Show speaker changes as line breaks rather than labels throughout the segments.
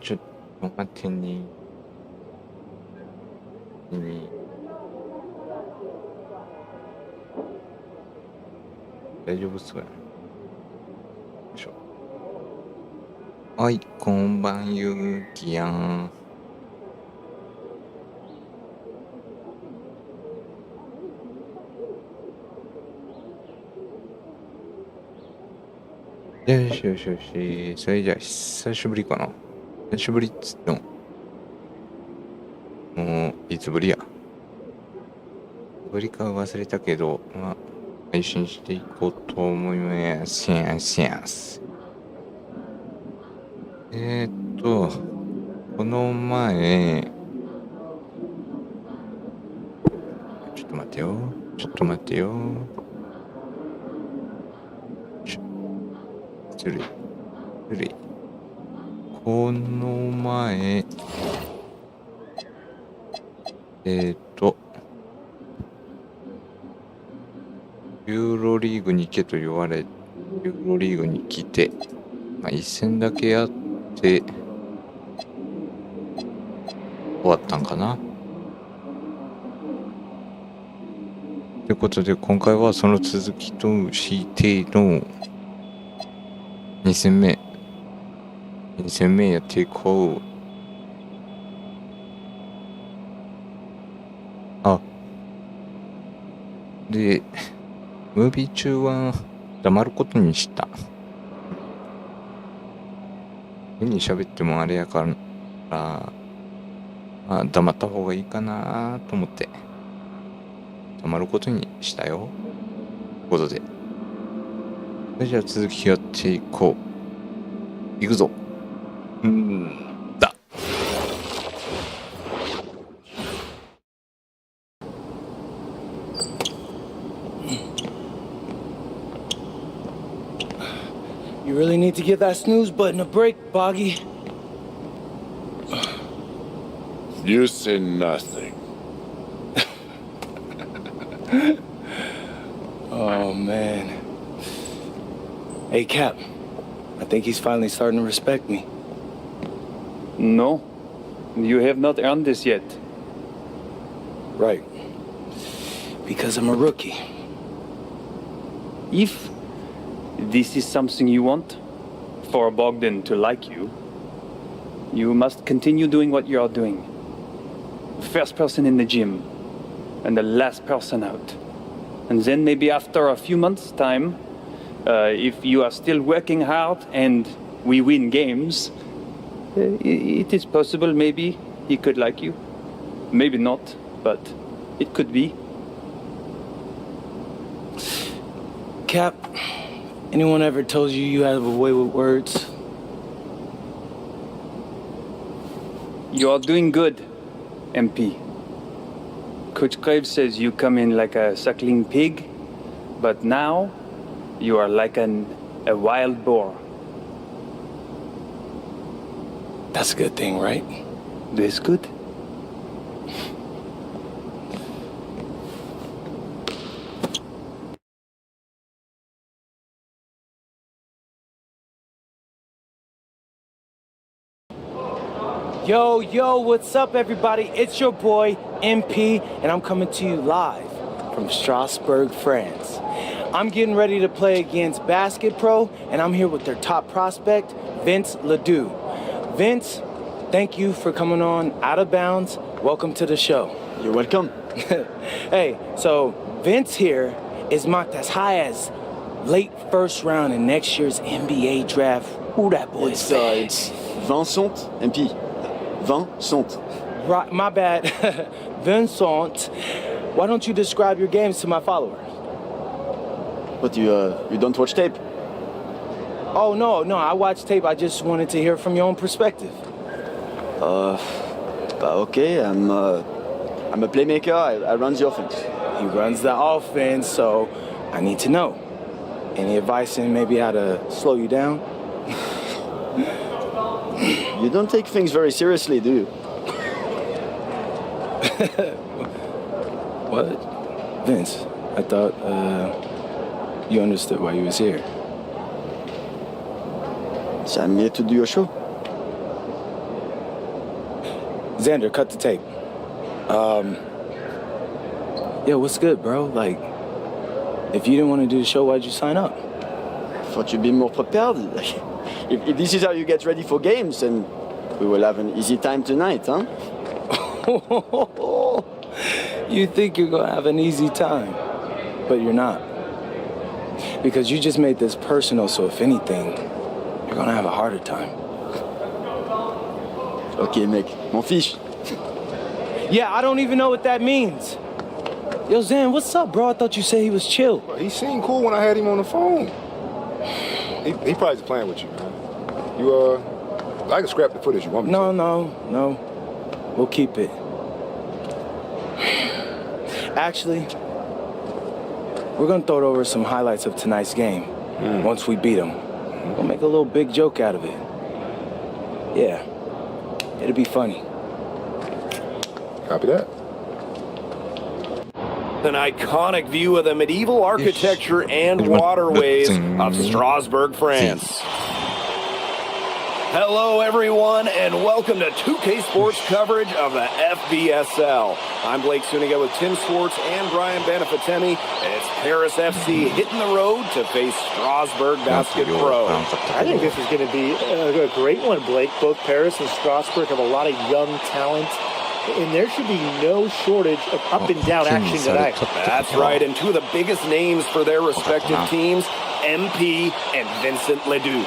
ちょっと待ってね。大丈夫っすかね。よいしょ。はい、こんばんゆきやん。よしよしよし。それじゃあ久しぶりかな。久しぶりっつってももういつぶりや。ぶりか忘れたけど、配信していこうと思います。この前、ちょっと待ってよ。失礼。この前、ユーロリーグに行けと言われ、ユーロリーグに来て、一戦だけやって終わったんかな。ということで今回はその続きとしての2戦目やっていこう。でムービー中は黙ることにした。変に喋ってもあれやから、黙った方がいいかなと思って黙ることにしたよ。ということで、それじゃあ続きやっていこう。いくぞ。だ。
You really need to give that snooze button a break, Boggy.
You say nothing.
Oh, man. Hey, Cap. I think he's finally starting to respect me.
No, you have not earned this yet.
Right. Because I'm a rookie.
If this is something you want, for Bogdan to like you, you must continue doing what you are doing. First person in the gym, and the last person out. And then maybe after a few months' time, if you are still working hard and we win games, it is possible maybe he could like you. Maybe not, but it could be.
Cap, anyone ever told you you have a way with words?
You are doing good, MP. Coach Graves says you come in like a suckling pig, but now you are like a wild boar.
That's a good thing, right?
This good?
Yo, what's up, everybody? It's your boy, MP, and I'm coming to you live from Strasbourg, France. I'm getting ready to play against Basket Pro, and I'm here with their top prospect, Vince Ledoux. Vince, thank you for coming on Out of Bounds. Welcome to the show.
You're welcome.
Hey, so Vince here is mocked as high as late first round in next year's NBA draft. Who that boy is?
It's Vincent, MP. Vincent.
Right, my bad. Vincent, why don't you describe your games to my followers?
But you don't watch tape?
Oh, no, I watch tape. I just wanted to hear from your own perspective.
Okay, I'm a playmaker. I run the offense.
He runs the offense, so I need to know. Any advice in maybe how to slow you down?
You don't take things very seriously, do you?
What? Vince, I thought, you understood why you was here.
C'est à me to do your show.
Xander, cut the tape. Yeah, what's good, bro? Like, if you didn't want to do the show, why'd you sign up?
Thought you'd be more prepared. If this is how you get ready for games, then we will have an easy time tonight, huh?
You think you're gonna have an easy time, but you're not. Because you just made this personal, so if anything, you're gonna have a harder time.
Ok, mec, m'en fiche.
Yeah, I don't even know what that means. Yo, Zan, what's up, bro? I thought you said he was chill.
He seemed cool when I had him on the phone. He probably just playing with you, man. I can scrap the footage you want me to.
No. We'll keep it. Actually, we're gonna throw over some highlights of tonight's game. Once we beat them, we'll make a little big joke out of it. Yeah, it'll be funny.
Copy that.
An iconic view of the medieval architecture and waterways of Strasbourg, France. Hello, everyone, and welcome to 2K Sports coverage of the FBSL. I'm Blake Suniga with Tim Swartz and Brian Benefatemi. It's Paris FC hitting the road to face Strasbourg Basket Pro.
I think this is going to be a great one, Blake. Both Paris and Strasbourg have a lot of young talent, and there should be no shortage of up and down action tonight.
That's right, and two of the biggest names for their respective teams, MP and Vincent Leduc.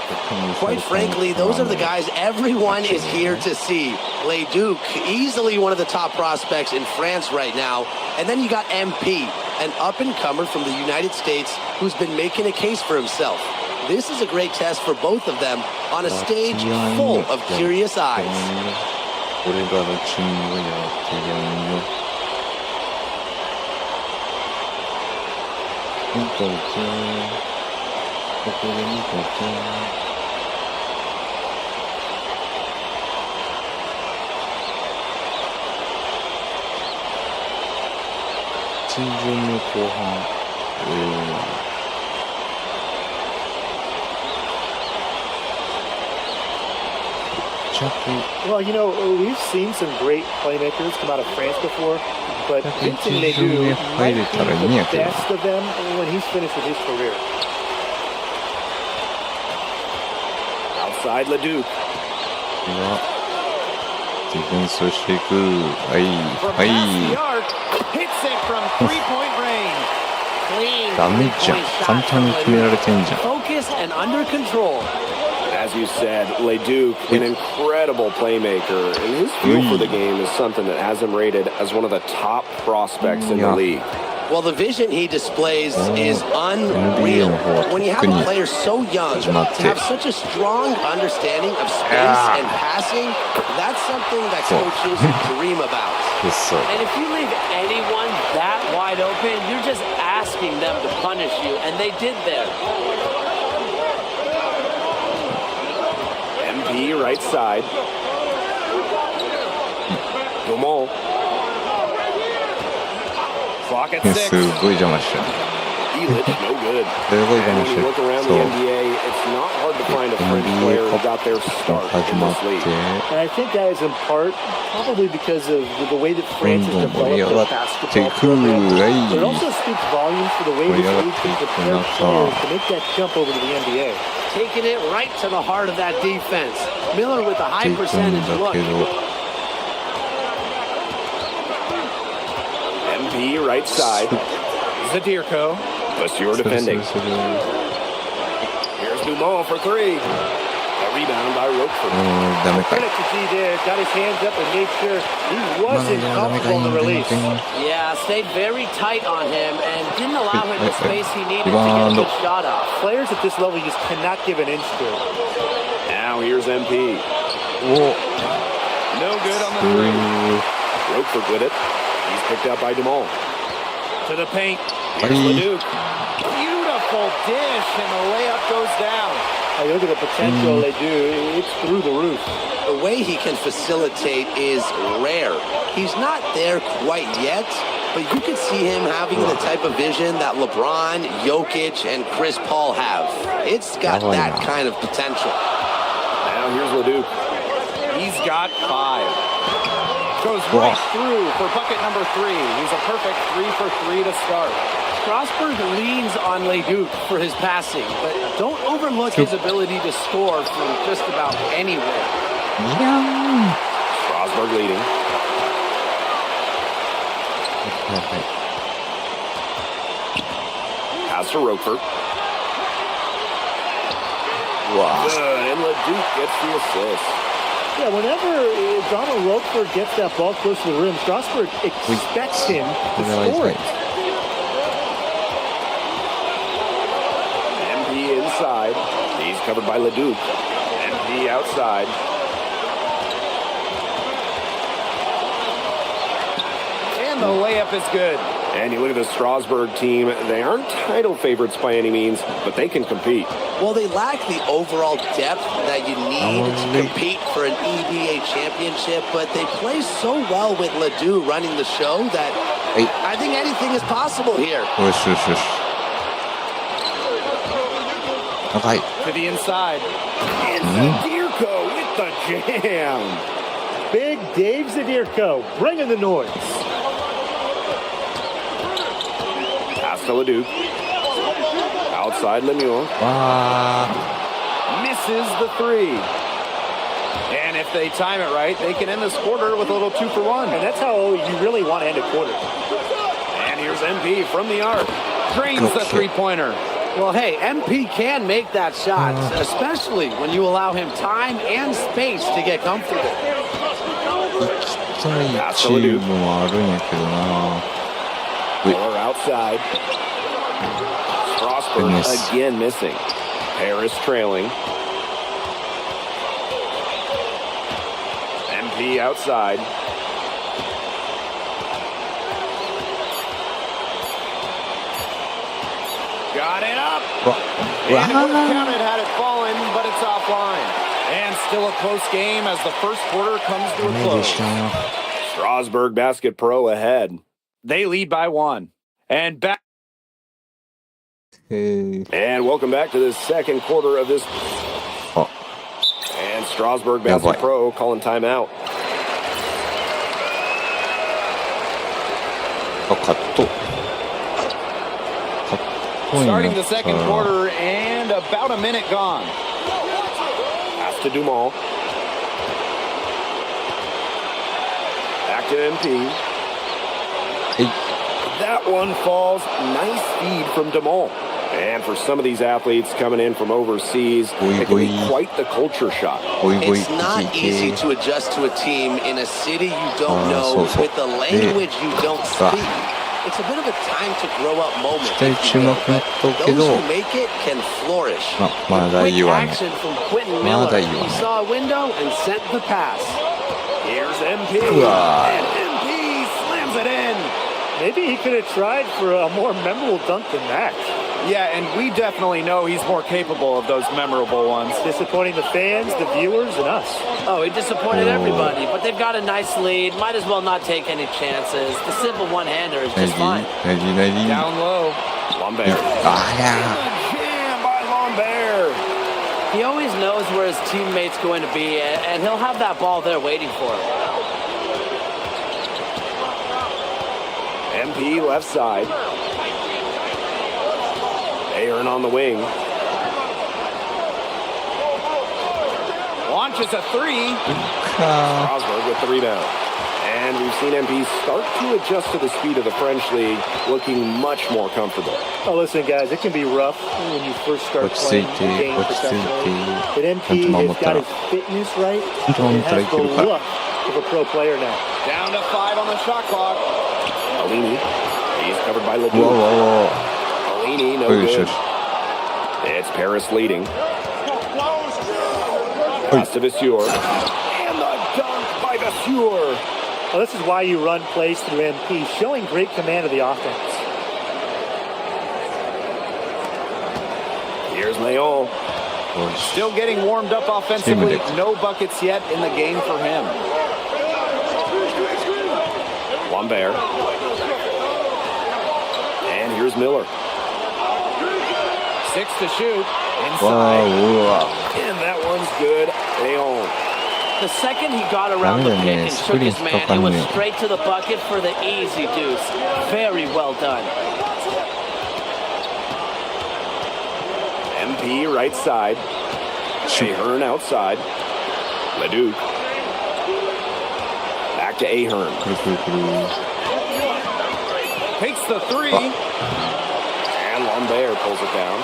Quite frankly, those are the guys everyone is here to see. Leduc, easily one of the top prospects in France right now. And then you got MP, an up-and-comer from the United States who's been making a case for himself. This is a great test for both of them on a stage full of curious eyes.
Well, you know, we've seen some great playmakers come out of France before, but Vincent Ledoux might be the best of them when he's finished with his career.
Outside Leduc.
Defense していく。
Hits it from three-point range.
ダメじゃん。簡単に決められてんじゃん。
Focused and under control.
As you said, Leduc, an incredible playmaker, and his feel for the game is something that has him rated as one of the top prospects in the league.
Well, the vision he displays is unreal. When you have a player so young, to have such a strong understanding of space and passing, that's something that coaches dream about.
And if you leave anyone that wide open, you're just asking them to punish you, and they did there.
MP right side. Dumont. Clock at 6.
すごい邪魔しちゃう。
Elic, no good.
すごい邪魔し
When
ち
you
ゃう。
look around
そ
the
う。
NBA, it's not hard to find a French player who got their start
始
in
まっ
this
て。
league.
And I think that is in part probably because of the way that France has developed their basketball program. But it also speaks volumes for the way this league can prepare players to make that jump over to the NBA.
Taking it right to the heart of that defense. Miller with a high percentage look.
MP right side. Zadirko. Vasseur defending. Here's Dumont for three. A rebound by Roquefort.
ダメかい。
Credit to G there, got his hands up and made sure he wasn't comfortable on the release.
Yeah, stayed very tight on him and didn't allow him the space he needed to get a good shot off.
Players at this level, you just cannot give an inch to.
Now here's MP.
お
No good on the three. Roquefort with it. He's picked up by Dumont. To the paint. Here's Leduc. Beautiful dish, and the layup goes down.
You look at the potential they do, it's through the roof.
The way he can facilitate is rare. He's not there quite yet, but you could see him having the type of vision that LeBron, Jokic, and Chris Paul have. It's got that kind of potential.
here's Leduc. He's got 5. Goes right through for bucket number 3. He's a perfect 3 for 3 to start.
Strasburg leans on Leduc for his passing, but don't overlook his ability to score from just about anywhere.
Strasburg leading. Pass to Roquefort. Good, and Leduc gets the assist.
Yeah, whenever Donald Roquefort gets that ball close to the rim, Strasburg expects him to score it.
MP inside. He's covered by Leduc. MP outside. And the layup is good. And you look at the Strasburg team. They aren't title favorites by any means, but they can compete.
Well, they lack the overall depth that you need to compete for an EBA championship, but they play so well with Ledoux running the show that I think anything is possible here.
Okay.
To the inside. And Zadirko with the jam.
Big Dave Zadirko bringing the noise.
Pass to Ledoux. Outside Lemieux. Misses the 3. And if they time it right, they can end this quarter with a little 2 for 1.
And that's how you really want to end a quarter.
And here's MP from the arc. Drains the three-pointer.
Well, hey, MP can make that shot, especially when you allow him time and space to get comfortable.
Miller outside. Strasburg again missing. Harris trailing. MP outside. Got it up. And it would have counted had it fallen, but it's offline. And still a close game as the first quarter comes to a close. Strasburg Basket Pro ahead. They lead by 1. And back. And welcome back to the second quarter of this. And Strasburg Basket Pro calling timeout. Starting the second quarter and about a minute gone. Pass to Dumont. Back to MP. That one falls. Nice feed from Dumont. And for some of these athletes coming in from overseas, it can be quite the culture shock.
It's not easy to adjust to a team in a city you don't know with a language you don't speak. It's a bit of a time to grow up moment. Those who make it can flourish.
Quick action from Quentin Miller. He saw a window and sent the pass.
Here's MP. And MP slams it in.
Maybe he could have tried for a more memorable dunk than that.
Yeah, and we definitely know he's more capable of those memorable ones.
Disappointing the fans, the viewers, and us.
Oh, he disappointed everybody, but they've got a nice lead. Might as well not take any chances. The simple one-hander is just fine.
Down low. Lambert. Jam by Lambert.
He always knows where his teammate's going to be, and he'll have that ball there waiting for him.
MP left side. Aaron on the wing. Launches a 3. Strasburg with the rebound. And we've seen MP start to adjust to the speed of the French league, looking much more comfortable.
Oh, listen, guys, it can be rough when you first start playing the game professionally. But MP has got his fitness right and has the look of a pro player now.
Down to 5 on the shot clock. Alini. He's covered by Ledoux. Alini, no good. It's Paris leading. Pass to Vasseur. And the dunk by Vasseur.
Well, this is why you run plays through MP, showing great command of the offense.
Here's Leon. Still getting warmed up offensively. No buckets yet in the game for him. Lambert. And here's Miller. 6 to shoot. Inside.
うわ
And that one's good. Aon.
The second he got around the pick and shook his man, it was straight to the bucket for the easy deuce. Very well done.
MP right side. Ahern outside. Leduc. Back to Ahern.
くるくるくる
Takes the three. And Lambert pulls it down.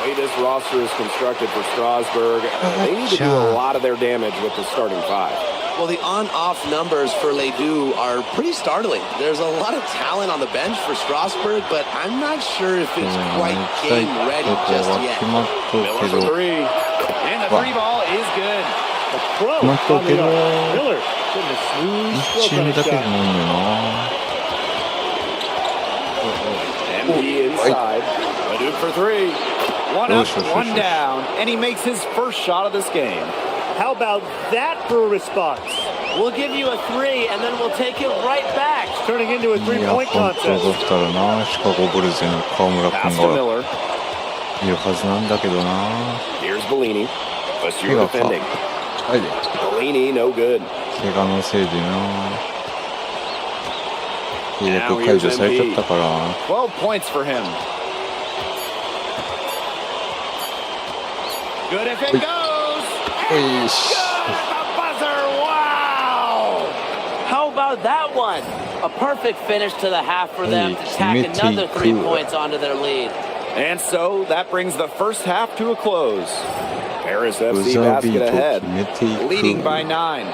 The way this roster is constructed for Strasbourg, they need to do a lot of their damage with the starting five.
Well, the on-off numbers for Ledoux are pretty startling. There's a lot of talent on the bench for Strasbourg, but I'm not sure if it's quite game ready just yet.
Miller for three. And the three ball is good.
A pro on the arm. Miller getting a smooth
一
stroke
チー
on
ム
his
だけじゃ
shot.
ないんだよな
MP inside. Leduc for three. One up, one
sure.
down. And he makes his first shot of this game.
How about that for a response?
We'll give you a three, and then we'll take it right back.
Turning into a
いや
three-point
本当だ
contest.
ったらなシカゴブルズの河村
Pass
君
to
が
Miller.
いるはずなんだけどな
Here's Bellini. But
怪
you're
我か
defending.
はい
Bellini, no good.
怪我のせいでな契約解除されちゃったから
12 points for him. Good if it goes.
よし
The buzzer. Wow.
How about that one? A perfect finish to the half for them to tack
Hey,
another 3
cool.
points onto their lead.
And so that brings the first half to a close. Paris FC
ブザービ
basket
ートを
ahead,
決めていく
leading by 9.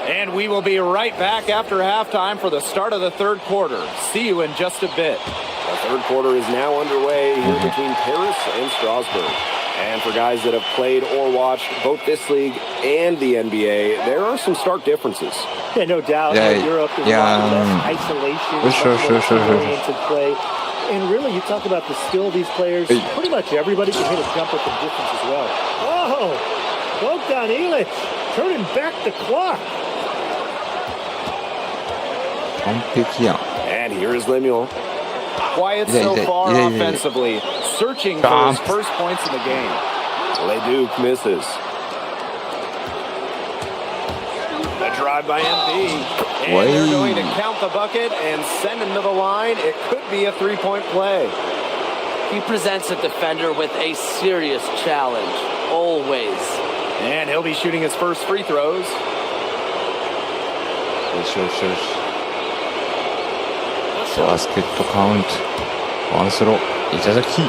And we will be right back after halftime for the start of the third quarter. See you in just a bit. The third quarter is now underway here between Paris and Strasbourg. And for guys that have played or watched both this league and the NBA, there are some stark differences.
Yeah, no doubt.
Yeah,
Europe is
yeah,
a lot less isolation,
sure,
much more
sure.
oriented play. And really, you talk about the skill of these players.
Hey.
Pretty much everybody can hit a jumper from distance as well. Oh, Bogdan Ilic turning back the clock.
完璧やん
And here is Lemuel. Quiet so
Yeah,
far
yeah.
offensively, searching for his first points in the game. Leduc misses. The drive by MP. And they're going to count the bucket and send him to the line. It could be a three-point play.
He presents a defender with a serious challenge, always.
And he'll be shooting his first free throws.
よしよしよしバスケットカウントワンスローいただき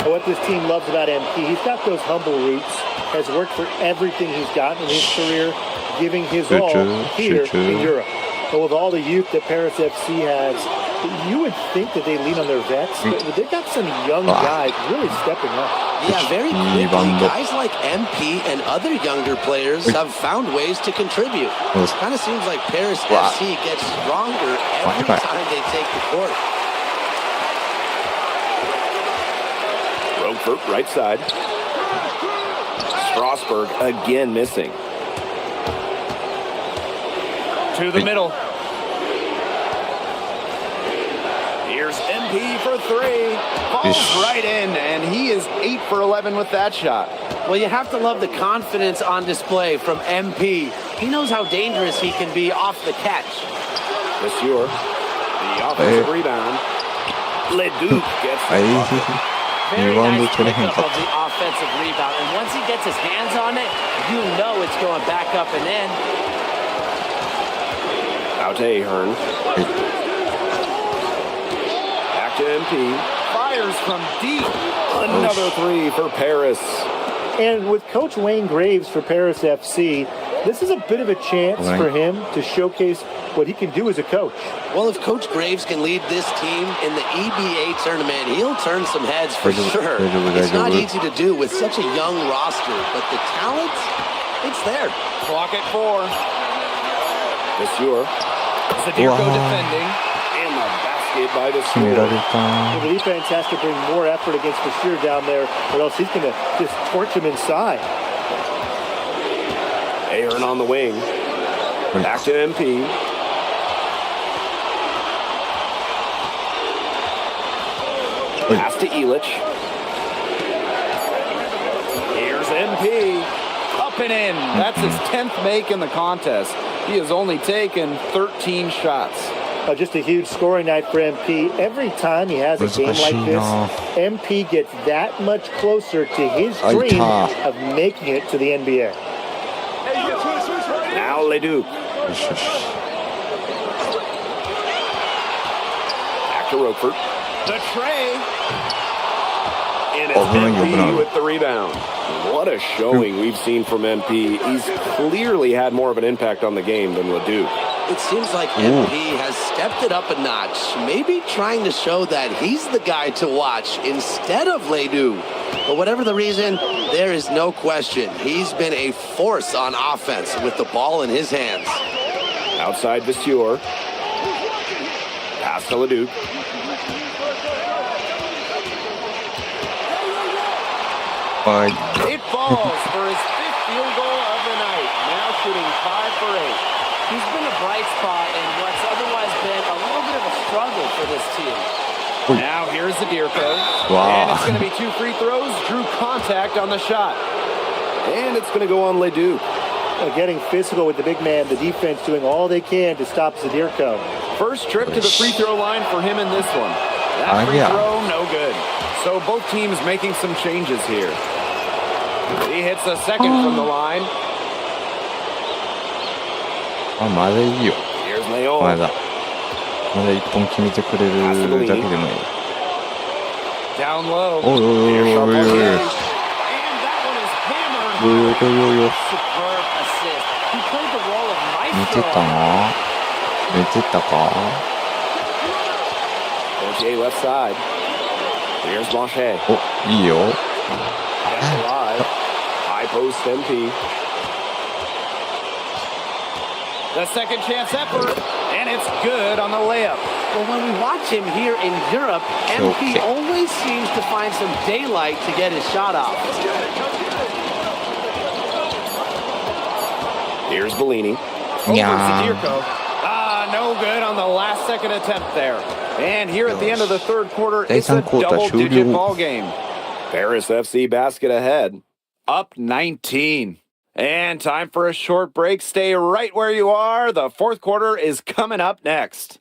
What this team loves about MP, he's got those humble roots, has worked for everything he's gotten in his career, giving his all here in Europe. But with all the youth that Paris FC has, you would think that they lean on their vets, but they've got some young guys really stepping up.
Yeah, very quickly, guys like MP and other younger players have found ways to contribute. It kind of seems like Paris FC gets stronger every time they take the court.
Roquefort, right side. Strasbourg again missing. To the middle. Here's MP for three. Falls right in, and he is 8 for 11 with that shot.
Well, you have to love the confidence on display from MP. He knows how dangerous he can be off the catch.
Monsieur, the offensive rebound. Leduc gets the bucket.
Very nice pickup of the offensive rebound. And once he gets his hands on it, you know it's going back up and in.
Out to Ahern. Back to MP. Fires from deep. Another three for Paris.
And with Coach Wayne Graves for Paris FC, this is a bit of a chance for him to showcase what he can do as a coach.
Well, if Coach Graves can lead this team in the EBA tournament, he'll turn some heads for sure. It's not easy to do with such a young roster, but the talent, it's there.
Clock at 4. Monsieur. Zadirko defending. And the basket by the score.
Well, the defense has to bring more effort against Bashir down there, or else he's going to just torch him inside.
Ahern on the wing. Back to MP. Pass to Illich. Here's MP. Up and in. That's his 10th make in the contest. He has only taken 13 shots.
Just a huge scoring night for MP. Every time he has a game like this, MP gets that much closer to his dream of making it to the NBA.
Now Leduc. Back to Roquefort. The tray. And it's MP with the rebound. What a showing we've seen from MP. He's clearly had more of an impact on the game than Leduc.
It seems like MP has stepped it up a notch, maybe trying to show that he's the guy to watch instead of Leduc. But whatever the reason, there is no question. He's been a force on offense with the ball in his hands.
Outside Vasseur. Pass to Leduc. It falls for his 5th field goal of the night. Now shooting 5 for 8.
He's been a bright spot in what's otherwise been a little bit of a struggle for this team.
Now here's the Zadirko. And it's going to be 2 free throws. Drew contact on the shot. And it's going to go on Leduc.
Getting physical with the big man, the defense doing all they can to stop Zadirko.
First trip to the free throw line for him in this one. That free throw, no good. So both teams making some changes here. He hits a second from the line.
まだいいよ。
Here's Leon.
まだ一本決めてくれるだけでもいい。
Down low.
おいおいおいおいおいおい。
And that one is hammered.
おいおいおいおい。
Superb assist. He played the role of
寝て
maestro.
たな。寝てたか。
Roger left side. Here's Blanchet.
お、いいよ。
Alive. High post MP. The second chance effort, and it's good on the layup.
Well, when we watch him here in Europe, MP always seems to find some daylight to get his shot off.
Here's Bellini. Over Zadirko. No good on the last second attempt there. And here at the end of the third quarter, it's a double-digit ball game. Paris FC basket ahead, up 19. And time for a short break. Stay right where you are. The fourth quarter is coming up next.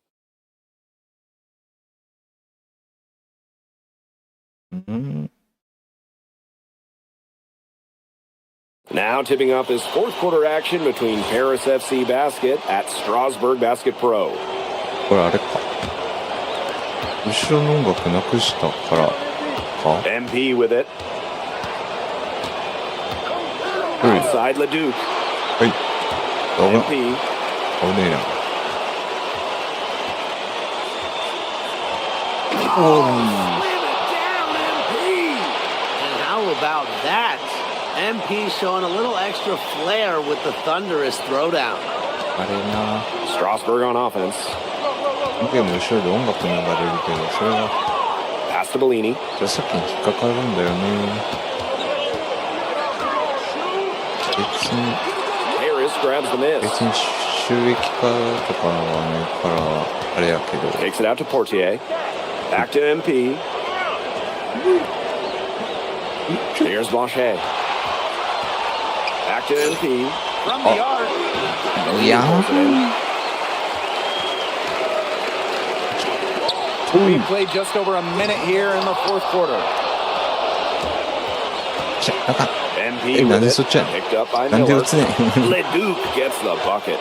Now tipping off this fourth quarter action between Paris FC Basket at Strasbourg Basket Pro.
これあれか。後ろの音楽なくしたからか。
MP with it. Outside Leduc.
はい。
MP.
危ねえな。
And how about that? MP showing a little extra flair with the thunderous throwdown.
あれな。
Strasbourg on offense.
ゲーム後ろで音楽流れるけど、それは
Pass to Bellini.
それさっきに引っかかるんだよね。別に
Harris grabs the miss.
収益化とかはないからあれやけど。
Takes it out to Portier. Back to MP. Here's Blanchet. Back to MP. From the arc. We played just over a minute here in the fourth quarter. MP with it. Picked up by Miller. Leduc gets the bucket.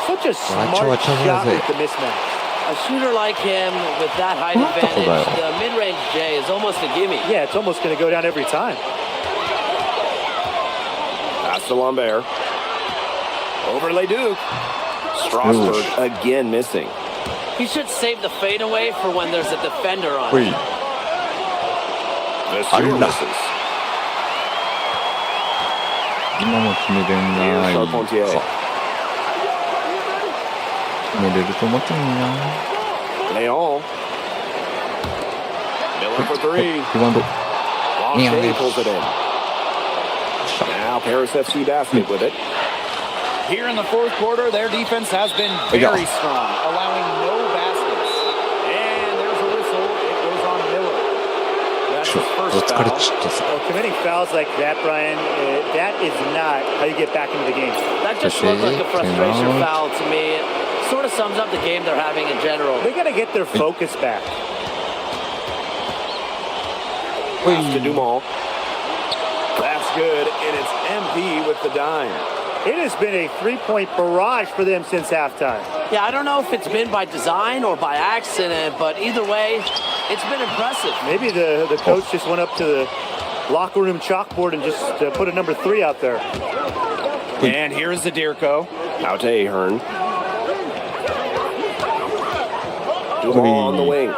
Such a smart shot with the mismatch.
A shooter like him with that height advantage, the mid-range J is almost a gimme.
Yeah, it's almost going to go down every time.
Pass to Lambert. Over Leduc. Strasbourg again missing.
He should save the fadeaway for when there's a defender on.
Vasseur misses.
今も決めれないか。決めれると思ってもいいな。
Leon. Miller for three. Blanchet pulls it in. Now Paris FC Basket with it. Here in the fourth quarter, their defense has been very strong, allowing no baskets. And there's a whistle. It goes on Miller.
ょど疲れちゃったさ
Well, committing fouls like that, Brian, that is not how you get back into the game.
That just looked like a frustration foul to me. It sort of sums up the game they're having in general.
They got to get their focus back.
Pass to Dumas. That's good, and it's MP with the dime.
It has been a three-point barrage for them since halftime.
Yeah, I don't know if it's been by design or by accident, but either way, it's been impressive.
Maybe the coach just went up to the locker room chalkboard and just put a number 3 out there.
And here's Zadirko. Out to Ahern. Dumas on the wing.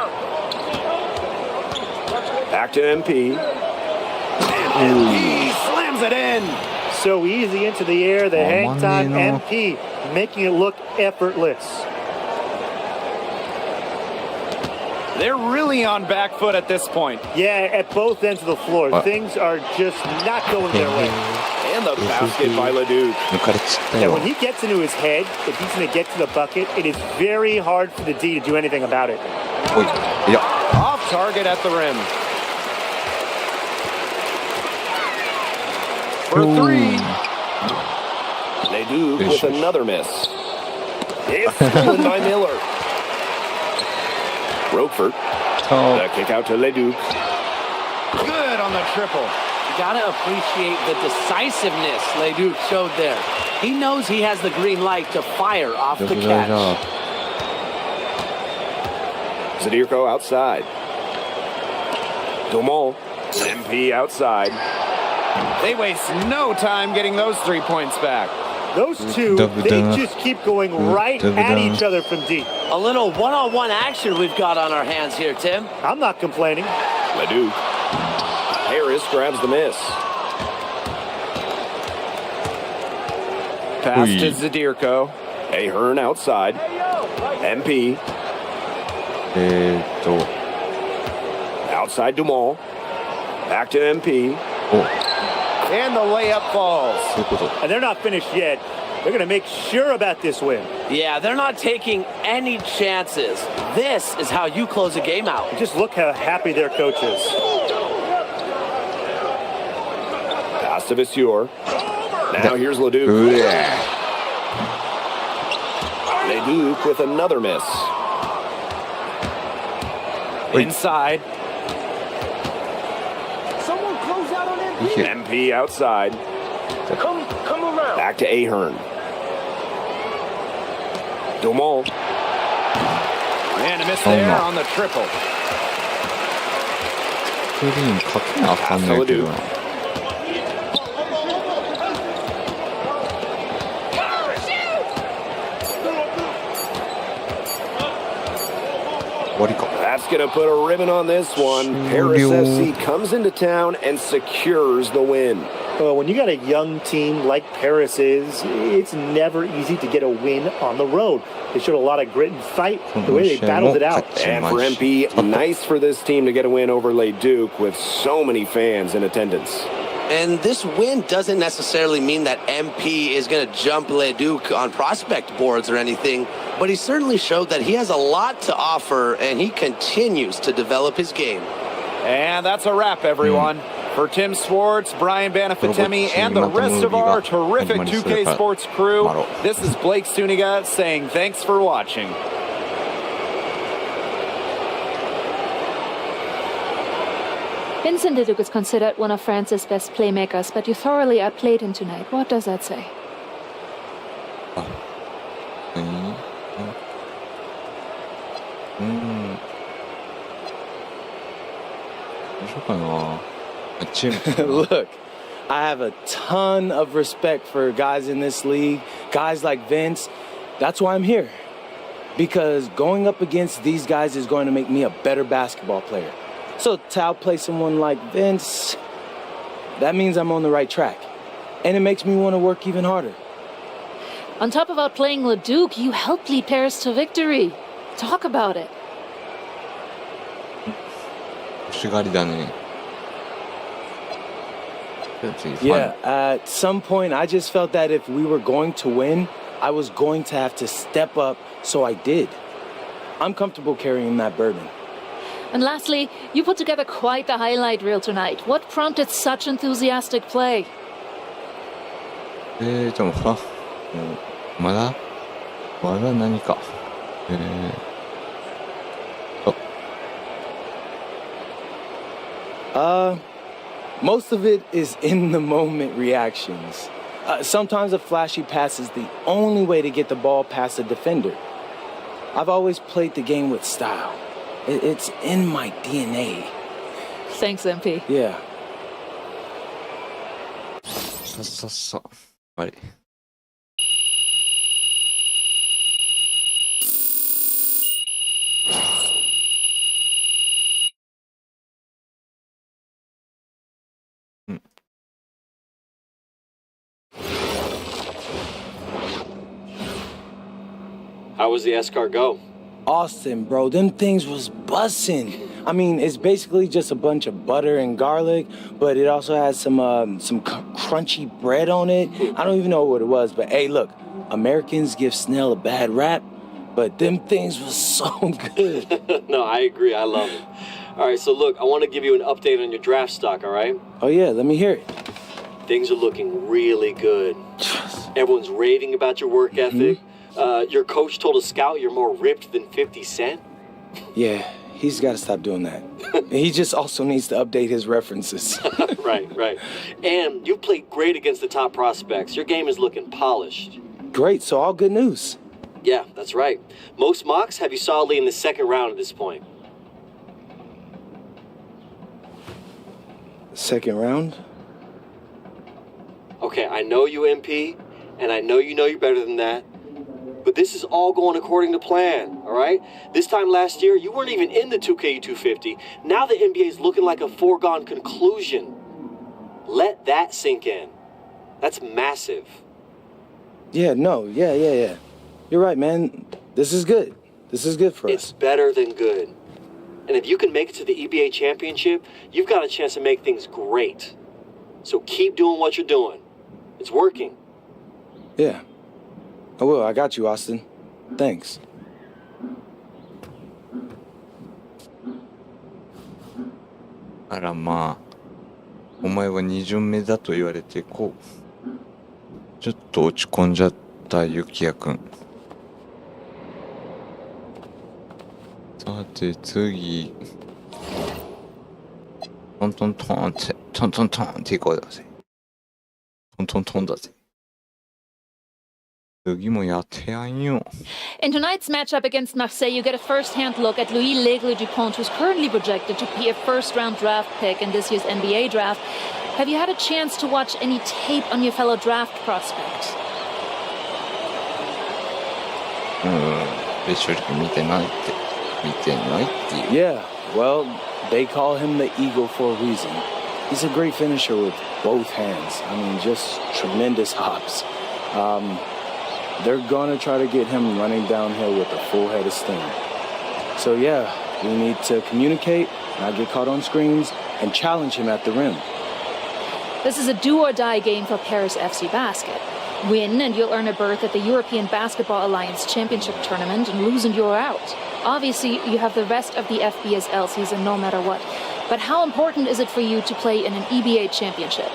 Back to MP. And MP slams it in.
So easy into the air, the hang time MP, making it look effortless.
They're really on back foot at this point.
Yeah, at both ends of the floor. Things are just not going their way.
And the basket by Leduc.
抜かれちゃった
And
よ
when he gets into his head, if he's going to get to the bucket, it is very hard for the D to do anything about it.
おいいや
Off target at the rim. For 3. Leduc with another miss. It's stolen by Miller. Roquefort. The kick out to Leduc. Good on the triple.
You gotta appreciate the decisiveness Leduc showed there. He knows he has the green light to fire off the
危ないな
catch.
Zadirko outside. Dumont. MP outside. They waste no time getting those 3 points back.
Those two, they just keep going right at each other from deep.
A little one-on-one action we've got on our hands here, Tim.
I'm not complaining.
Leduc. Harris grabs the miss. Pass to Zadirko. Ahern outside. MP. Outside Dumont. Back to MP. And the layup falls.
And they're not finished yet. They're going to make sure about this win.
Yeah, they're not taking any chances. This is how you close a game out.
Just look how happy their coach is.
Pass to Vasseur. Now here's Leduc. Leduc with another miss. Inside.
Someone close out on MP.
MP outside.
Come around.
Back to Ahern. Dumont. And a miss there on the triple.
スクリーンかけなあかんないけどな
That's going to put a ribbon on this one. Paris FC comes into town and secures the win.
Well, when you got a young team like Paris is, it's never easy to get a win on the road. They showed a lot of grit and fight, the way they battled it out.
And for MP, nice for this team to get a win over Leduc with so many fans in attendance.
And this win doesn't necessarily mean that MP is going to jump Leduc on prospect boards or anything, but he certainly showed that he has a lot to offer, and he continues to develop his game.
And that's a wrap, everyone. For Tim Swartz, Brian Banafitemi, and the rest of our terrific 2K Sports crew, this is Blake Suniga saying thanks for watching.
Vincent Leduc is considered one of France's best playmakers, but you thoroughly outplayed him tonight. What does that say?
Look, I have a ton of respect for guys in this league, guys like Vince. That's why I'm here. Because going up against these guys is going to make me a better basketball player. So to outplay someone like Vince, that means I'm on the right track. And it makes me want to work even harder.
On top of outplaying Leduc, you helped lead Paris to victory. Talk about it.
Yeah, at some point I just felt that if we were going to win, I was going to have to step up, so I did. I'm comfortable carrying that burden.
And lastly, you put together quite the highlight reel tonight. What prompted such enthusiastic play?
まだ何か。
Most of it is in the moment reactions. Sometimes a flashy pass is the only way to get the ball past a defender. I've always played the game with style. It's in my DNA.
Thanks, MP.
Yeah.
あれ。
How was the S-car go?
Austin, bro, them things was bussin'. I mean, it's basically just a bunch of butter and garlic, but it also has some crunchy bread on it. I don't even know what it was, but hey, look, Americans give Snell a bad rap, but them things was so good.
No, I agree. I love it. All right, so look, I want to give you an update on your draft stock, all right?
Oh, yeah, let me hear it.
Things are looking really good. Everyone's raving about your work ethic. Your coach told a scout you're more ripped than 50 Cent.
Yeah, he's got to stop doing that. He just also needs to update his references.
Right. And you played great against the top prospects. Your game is looking polished.
Great, so all good news.
Yeah, that's right. Most mocks have you solidly in the second round at this point.
Second round?
Okay, I know you, MP, and I know you're better than that. But this is all going according to plan, all right? This time last year, you weren't even in the 2K250. Now the NBA is looking like a foregone conclusion. Let that sink in. That's massive.
Yeah. You're right, man. This is good. This is good for us.
It's better than good. And if you can make it to the EBA championship, you've got a chance to make things great. So keep doing what you're doing. It's working.
Yeah. I will. I got you, Austin. Thanks.
あらまあ、お前は2巡目だと言われてちょっと落ち込んじゃったゆきやくん。さて次、トンっていこうだぜ。トンだぜ。
In tonight's matchup against Marseille, you get a first-hand look at Louis L'Aigle-Dupont, who's currently projected to be a first-round draft pick in this year's NBA draft. Have you had a chance to watch any tape on your fellow draft prospects?
正直見てないっていう。
Yeah, well, they call him the Eagle for a reason. He's a great finisher with both hands. I mean, just tremendous hops. They're gonna try to get him running downhill with a full head of steam. So yeah, we need to communicate, not get caught on screens, and challenge him at the rim.
This is a do-or-die game for Paris FC Basket. Win and you'll earn a berth at the European Basketball Alliance Championship Tournament, and lose and you're out. Obviously, you have the rest of the FBSL season no matter what. But how important is it for you to play in an EBA championship?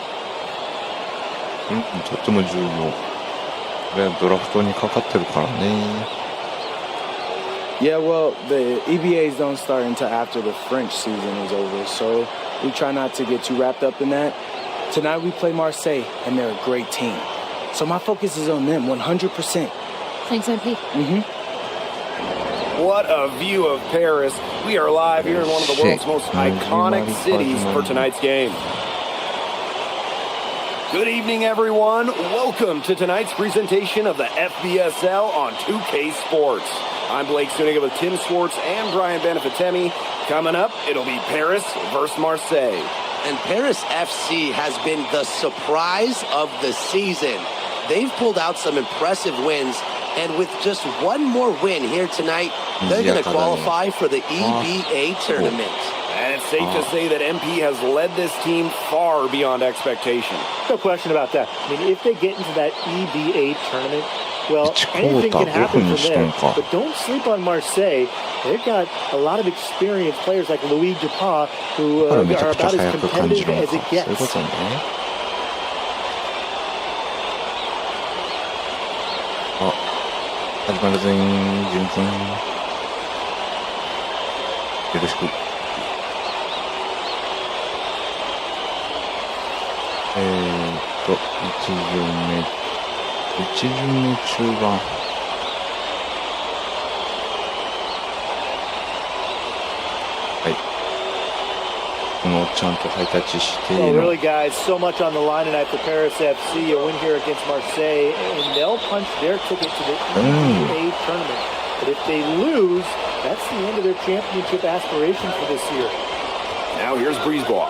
とっても重要。これはドラフトにかかってるからね。
Yeah, well, the EBAs don't start until after the French season is over, so we try not to get too wrapped up in that. Tonight we play Marseille, and they're a great team. So my focus is on them 100%.
Thanks, MP.
What a view of Paris. We are live here in one of the world's most iconic cities for tonight's game. Good evening, everyone. Welcome to tonight's presentation of the FBSL on 2K Sports. I'm Blake Suniga with Tim Swartz and Brian Benefitemi. Coming up, it'll be Paris versus Marseille.
And Paris FC has been the surprise of the season. They've pulled out some impressive wins, and with just one more win here tonight, they're going to qualify for the EBA tournament.
And it's safe to say that MP has led this team far beyond expectation.
No question about that. I mean, if they get into that EBA tournament, Well,
1クォ
anything
ータ
can
ー5
happen
分
from
にしとん
there.
か。
But don't sleep on Marseille. They've got a lot of experienced players like Louis Dupont who
だから
are
めちゃ
about
くちゃ
as
速く感じ
competitive
るの
as
か。
it
そういうこ
gets.
とね。あ、始まるぜん、順君。よろしく。1巡目中盤。はい。このちゃんとハイタッチして
Well,
の
really, guys, so much on the line tonight for Paris FC. A win here against Marseille, and they'll punch their ticket to the EBA tournament. But if they lose, that's the end of their championship aspirations for this year.
Now here's Breezeball.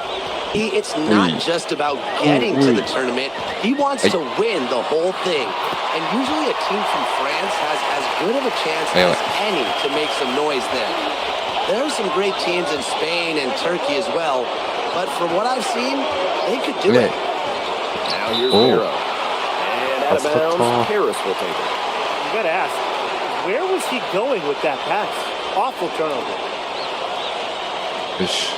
It's not just about getting to the tournament. He wants to win the whole thing. And usually a team from France has as good of a chance as any to make some noise there. There are some great teams in Spain and Turkey as well. But from what I've seen, they could do it.
Now here's Miro. And out of bounds, Paris will take it.
You got to ask, where was he going with that pass? Awful turnover.
よし。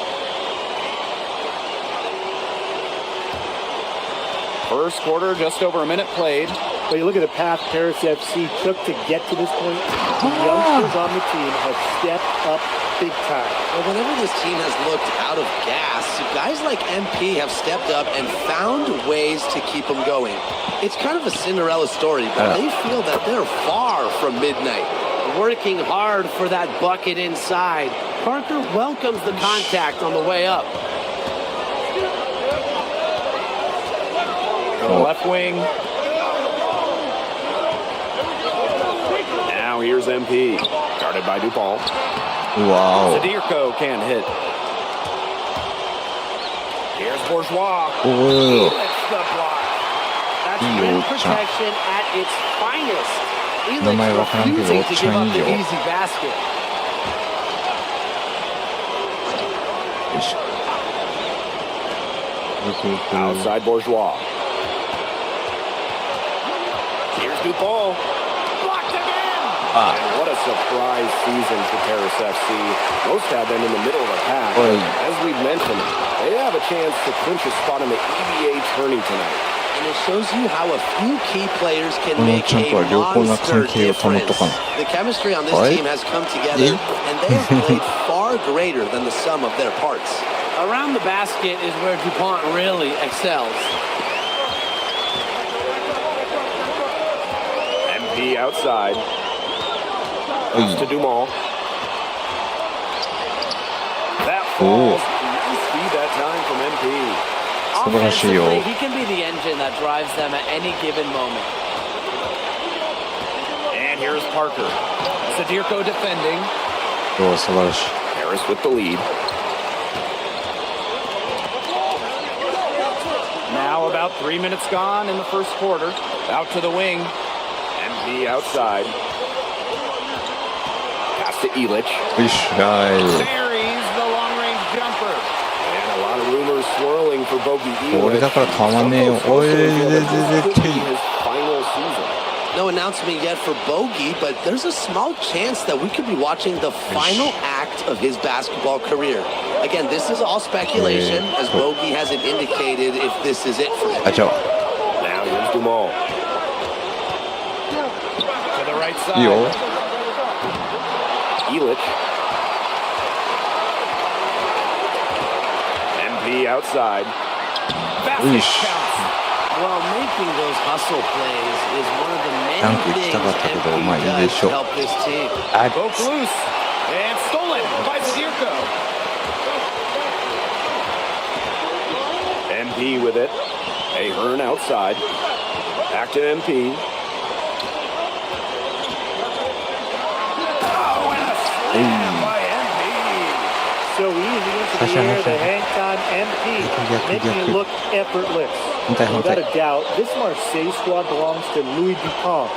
First quarter, just over a minute played.
But you look at the path Paris FC took to get to this point. The youngsters on the team have stepped up big time.
Well, whenever this team has looked out of gas, guys like MP have stepped up and found ways to keep them going. It's kind of a Cinderella story, but they feel that they're far from midnight.
Working hard for that bucket inside. Parker welcomes the contact on the way up.
Left wing. Now here's MP. Guarded by Dupont.
Wow.
Sadirko can't hit. Here's Bourgeois.
Oh.
The block. That's rim protection at its finest. Refusing to give up the easy basket.
Outside Bourgeois. Here's Dupont. Blocked again! And what a surprise season for Paris FC. Most have them in the middle of the pack. As we've mentioned, they have a chance to clinch a spot in the EBA tourney tonight.
And it shows you how a few key players can make a monster difference. The chemistry on this team has come together, and they have played far greater than the sum of their parts.
Around the basket is where Dupont really excels.
MP outside. To Dumont. That falls. Nice speed that time from MP.
Offensively, he can be the engine that drives them at any given moment.
And here's Parker. Sadirko defending. Harris with the lead. Now about 3 minutes gone in the first quarter. Out to the wing. MP outside. Pass to Illich. Buries the long-range jumper. And a lot of rumors swirling for Bogey Illich. His final season.
No announcement yet for Bogey, but there's a small chance that we could be watching the final act of his basketball career. Again, this is all speculation, as Bogey hasn't indicated if this is it for him.
Now here's Dumont. To the right side. Illich. MP outside. Basket counts.
Well, making those hustle plays is one of the many things MP does to help this team.
Broke loose and stolen by Sadirko. MP with it. Ahern outside. Back to MP. Oh, and a slam by MP.
So easy into the air, the hang-time MP, making it look effortless. Without a doubt, this Marseille squad belongs to Louis Dupont.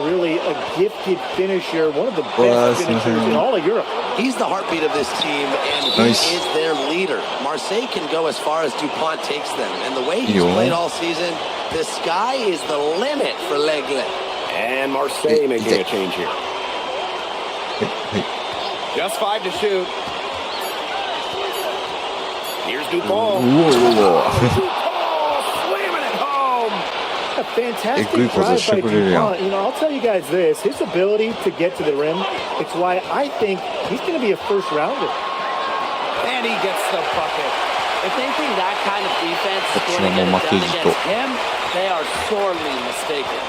Really a gifted finisher, one of the best finishers in all of Europe.
He's the heartbeat of this team, and he is their leader. Marseille can go as far as Dupont takes them, and the way he's played all season, the sky is the limit for Legle.
And Marseille making a change here. Just 5 to shoot. Here's Dupont. Slamming it home.
A fantastic drive by Dupont. You know, I'll tell you guys this. His ability to get to the rim, it's why I think he's going to be a first rounder.
And he gets the bucket.
If they think that kind of defense is going to get it done against him, they are sorely mistaken.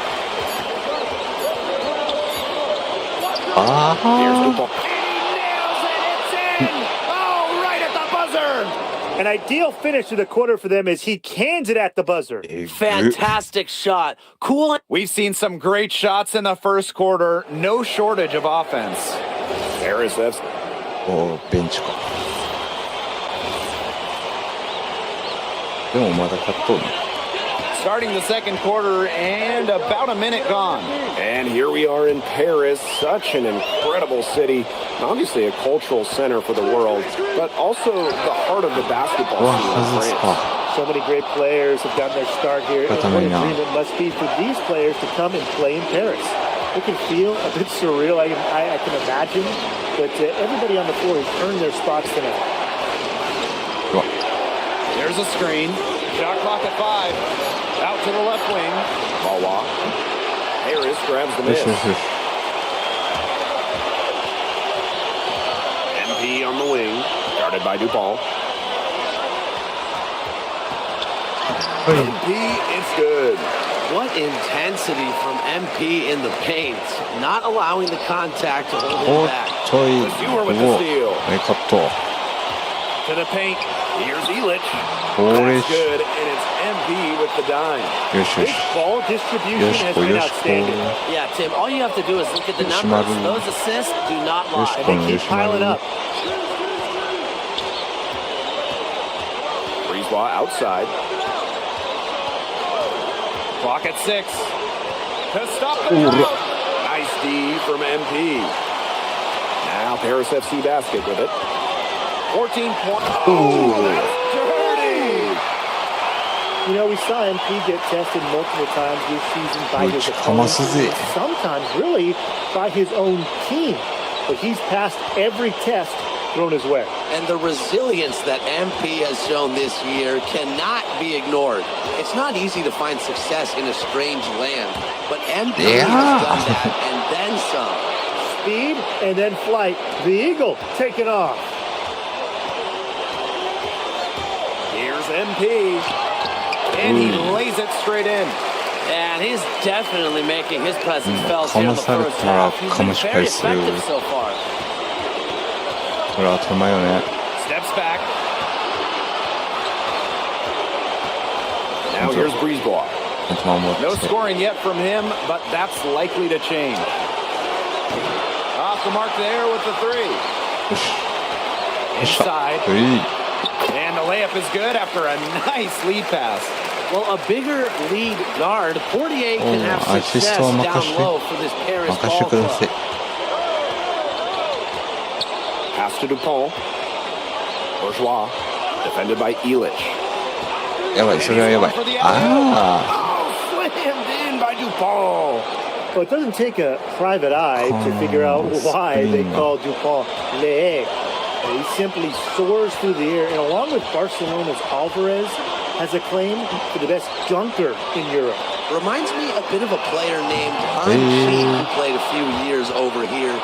Here's Dupont. He nails it. It's in. Oh, right at the buzzer.
An ideal finish to the quarter for them as he cans it at the buzzer.
Fantastic shot. Cool.
We've seen some great shots in the first quarter. No shortage of offense. Paris FC.
ベンチか。でもまだ勝っとるね。
Starting the second quarter and about a minute gone. And here we are in Paris, such an incredible city. Obviously a cultural center for the world, but also the heart of the basketball scene in France.
So many great players have gotten their start here, and what a dream it must be for these players to come and play in Paris. It can feel a bit surreal, I can imagine, but everybody on the floor has earned their spots tonight.
There's a screen. Shot clock at 5. Out to the left wing. Wawa. Harris grabs the miss. MP on the wing. Guarded by Dupont. MP, it's good.
What intensity from MP in the paint. Not allowing the contact to hold him back.
Viewer with the steal. To the paint. Here's Illich. That's good, and it's MP with the dime.
His ball distribution has been outstanding.
Yeah, Tim, all you have to do is look at the numbers. Those assists do not lie.
And they keep piling up.
Brisebois outside. Clock at 6. To stop the count. Nice D from MP. Now Paris FC basket with it. 14 points. Oh, that's dirty.
You know, we saw MP get tested multiple times this season by his opponents, sometimes really by his own team. But he's passed every test thrown his way.
And the resilience that MP has shown this year cannot be ignored. It's not easy to find success in a strange land, but MP has done that and then some.
Speed and then flight. The Eagle taking off.
Here's MP. And he lays it straight in.
And he's definitely making his presence felt here in the first half. He's been very effective so far.
Steps back. Now here's Brisebois. No scoring yet from him, but that's likely to change. Off the mark there with the 3. Inside. And the layup is good after a nice lead pass.
Well, a bigger lead guard, Portier can have success down low for this Paris ball club.
Pass to Dupont. Bourgeois, defended by Illich.
Oh,
slammed in by Dupont.
Well, it doesn't take a private eye to figure out why they call Dupont Le. He simply soars through the air, and along with Barcelona's Alvarez, has a claim for the best dunker in Europe.
Reminds me a bit of a player named Sheen who played a few years over here.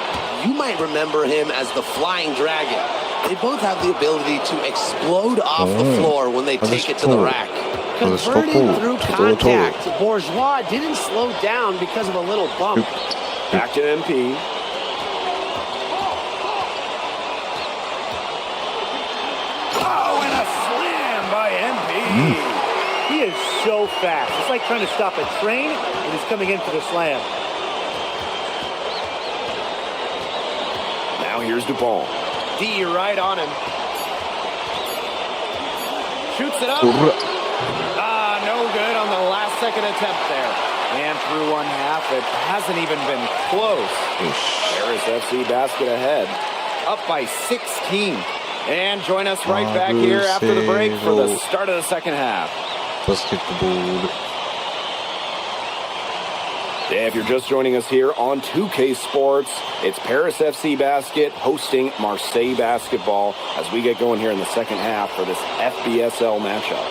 You might remember him as the Flying Dragon. They both have the ability to explode off the floor when they take it to the rack.
Converting through contact, Bourgeois didn't slow down because of a little bump.
Back to MP. Oh, and a slam by MP.
He is so fast. It's like trying to stop a train, and he's coming in for the slam.
Now here's Dupont. D right on him. Shoots it up. No good on the last second attempt there. And through one half, it hasn't even been close. Paris FC basket ahead. Up by 16. And join us right back here after the break for the start of the second half.
Basketball.
If you're just joining us here on 2K Sports, it's Paris FC Basket hosting Marseille Basketball as we get going here in the second half for this FBSL matchup.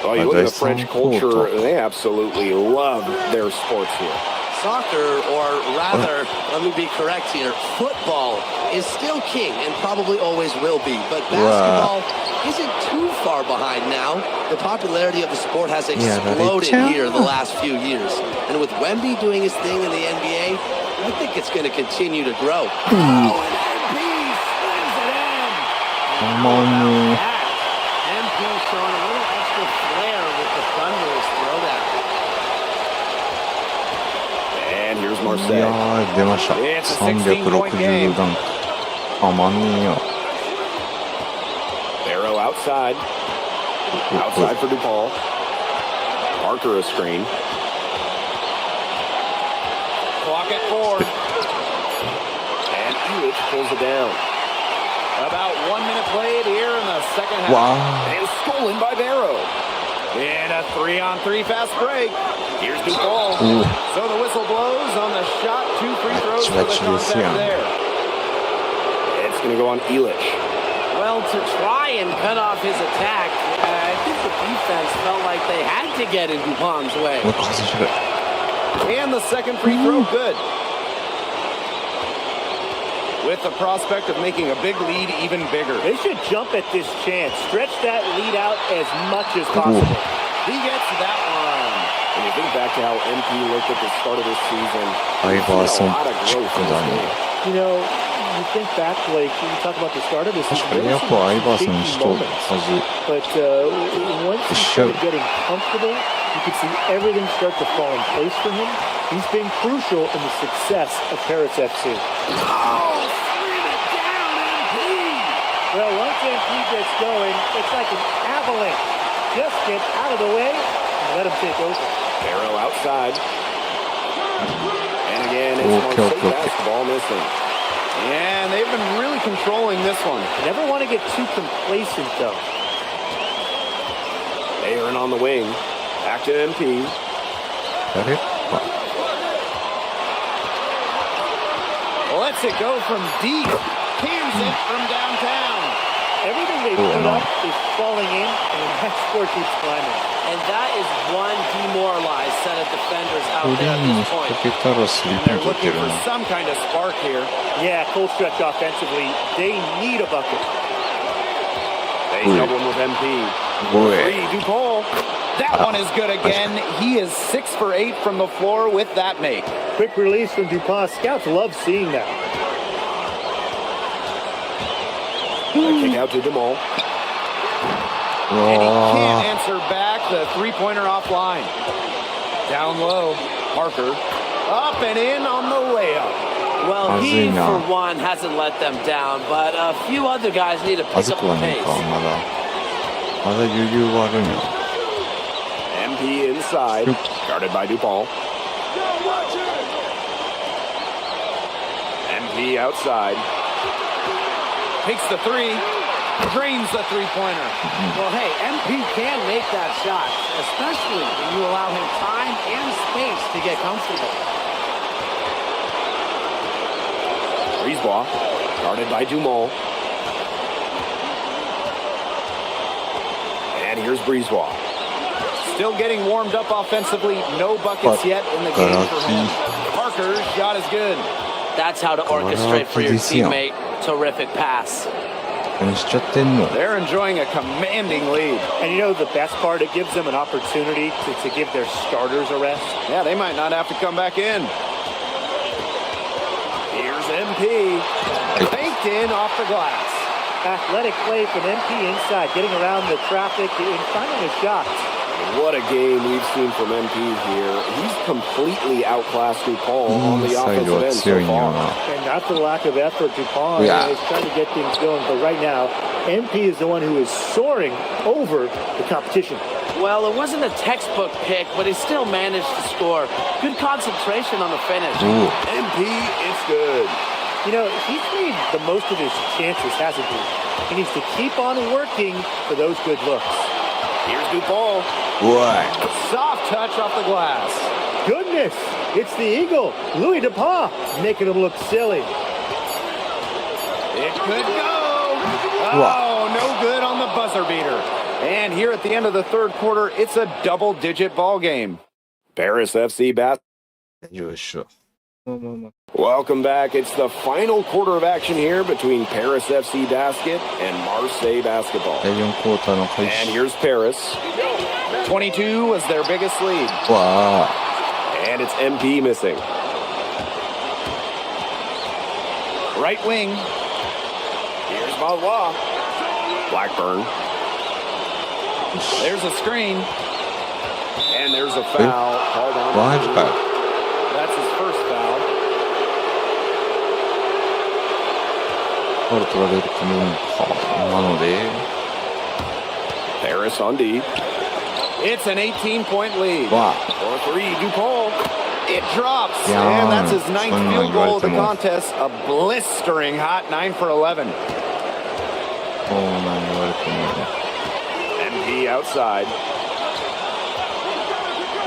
Oh, you look at the French culture, they absolutely love their sports here.
Soccer, or rather, let me be correct here, football is still king and probably always will be. But basketball isn't too far behind now. The popularity of the sport has exploded here the last few years. And with Wemby doing his thing in the NBA, I think it's going to continue to grow.
Oh, and MP slings it in. MP showing a little extra flair with the thunderous throwdown.
And here's
い
Marseille.
やー、出ました。360ダンク。たまんねえよ。
Barrow outside. Outside for DePaul. Parker a screen. Clock at 4. And Elitch pulls it down. About 1 minute played here in the second half.
Wow.
And stolen by Barrow. And a 3-on-3 fast break. Here's DePaul. So the whistle blows on the shot. 2 free throws for the contact there. It's going to go on Elitch.
Well, to try and cut off his attack, I think the defense felt like they had to get in DuPont's way.
And the second free throw, good. With the prospect of making a big lead even bigger.
They should jump at this chance. Stretch that lead out as much as possible.
He gets that one. When you think back to how MP looked at the start of this season, a lot of growth in this game.
You know, you think back, like, you talk about the start of this season,
確かにやっぱ相葉選手と同じ
but once he started getting comfortable, you could see everything start to fall in place for him. He's been crucial in the success of Paris FC. Well, once MP gets going, it's like an avalanche. Just get out of the way and let him take over.
Barrow outside. And again, it's Marseille basketball missing. And they've been really controlling this one.
You never want to get too complacent, though.
Aaron on the wing. Back to MP. Lets it go from deep. Cans it from downtown.
Everything they put up is falling in, and that score keeps climbing.
And that is one demoralized set of defenders out there at this point.
They're looking for some kind of spark here.
Yeah, cold stretch offensively. They need a bucket.
They double him with MP. Three, DuPaul. That one is good again. He is 6 for 8 from the floor with that make.
Quick release from DuPont. Scouts love seeing that.
A kick out to DeMol. And he can't answer back the three-pointer offline. Down low, Parker. Up and in on the layup.
Well, he, for one, hasn't let them down, but a few other guys need to pick up the pace.
MP inside, guarded by DuPont. MP outside. Takes the three, drains the three-pointer.
Well, hey, MP can make that shot, especially when you allow him time and space to get comfortable.
Brisebois, guarded by Dumont. And here's Brisebois. Still getting warmed up offensively. No buckets yet in the game for him. Parker's shot is good.
That's how to orchestrate for your teammate. Terrific pass.
They're enjoying a commanding lead.
And you know the best part? It gives them an opportunity to give their starters a rest.
Yeah, they might not have to come back in. Here's MP. Banked in off the glass.
Athletic play from MP inside, getting around the traffic and finding a shot.
What a game we've seen from MP here. He's completely outclassed DuPont on the offensive end so far.
And not for the lack of effort, DuPont is trying to get things going. But right now, MP is the one who is soaring over the competition.
Well, it wasn't a textbook pick, but he still managed to score. Good concentration on the finish.
MP, it's good.
You know, he's made the most of his chances, hasn't he? He needs to keep on working for those good looks.
Here's Dupont.
うわい
Soft touch off the glass.
Goodness, it's the Eagle, Louis DuPont, making him look silly.
It could go. Oh, no good on the buzzer beater. And here at the end of the third quarter, it's a double-digit ball game. Paris FC basketball.
よいしょ。まあまあまあ
Welcome back. It's the final quarter of action here between Paris FC basket and Marseille basketball.
第4クォーターの開
And
始。
here's Paris. 22 was their biggest lead.
わあ
And it's MP missing. Right wing. Here's Valois. Blackburn. There's a screen. And there's a foul called on.
マジかよ
That's his first foul.
ファウル取られると思うんかなので
Paris on D. It's an 18-point lead.
わあ
For three, Dupont. It drops.
Yeah,
And that's his ninth
fun
field goal of the
Baltimore.
contest. A blistering hot 9 for 11.
こうなん言われても
MP outside.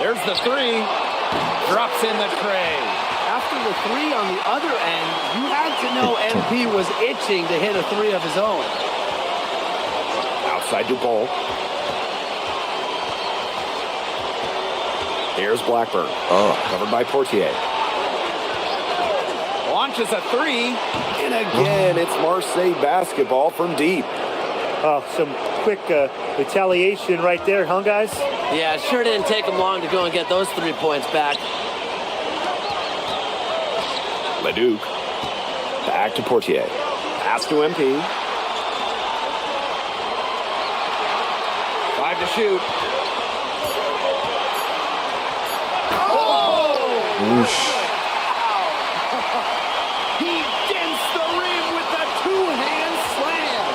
There's the three. Drops in the tray.
After the three on the other end, you had to know MP was itching to hit a three of his own.
Outside Dupont. Here's Blackburn.
Oh.
Covered by Portier. Launches a three. And again, it's Marseille basketball from deep.
Oh, some quick retaliation right there, huh, guys?
Yeah, it sure didn't take him long to go and get those 3 points back.
Leduc. Back to Portier. Pass to MP. 5 to shoot.
Whoosh.
He dents the rim with the two-hand slam.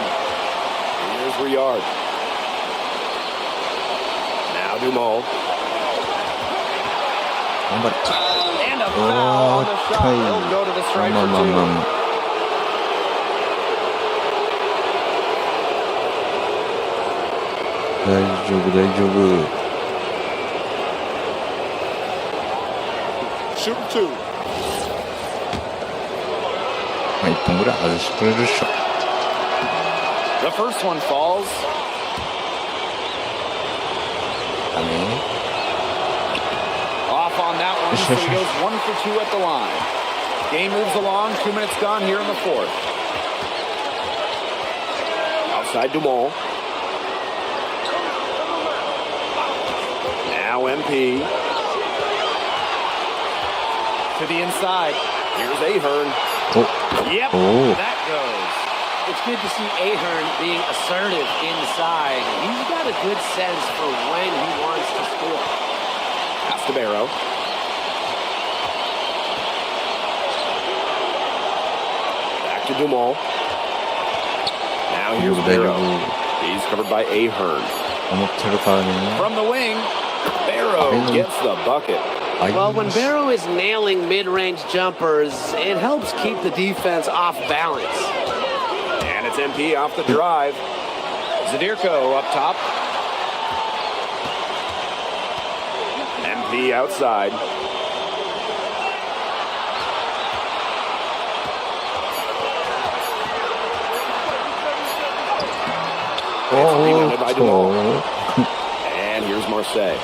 Here's Riard. Now Dumont.
頑張れ
And a foul on the shot. He'll go to the
まあ
strike
まあ
for
まあ
two.
まあまあ 大丈夫大丈夫
Shoot two.
まあ1本ぐらい外してくれるっしょ
The first one falls.
ダメ
Off on that one, so he goes 1 for 2 at the line. Game moves along, 2 minutes gone here in the fourth. Outside Dumont. Now MP. To the inside. Here's Ahern. Yep,
Oh.
that goes.
It's good to see Ahern being assertive inside. He's got a good sense for when he wants to score.
Pass to Barrow. Back to Dumont. Now here's Barrow. He's covered by Ahern.
思ってるからね
From the wing, Barrow gets the bucket.
Well, when Barrow is nailing mid-range jumpers, it helps keep the defense off balance.
And it's MP off the drive. Zadirko up top. MP outside. It's rebounded by Dumont. And here's Marseille.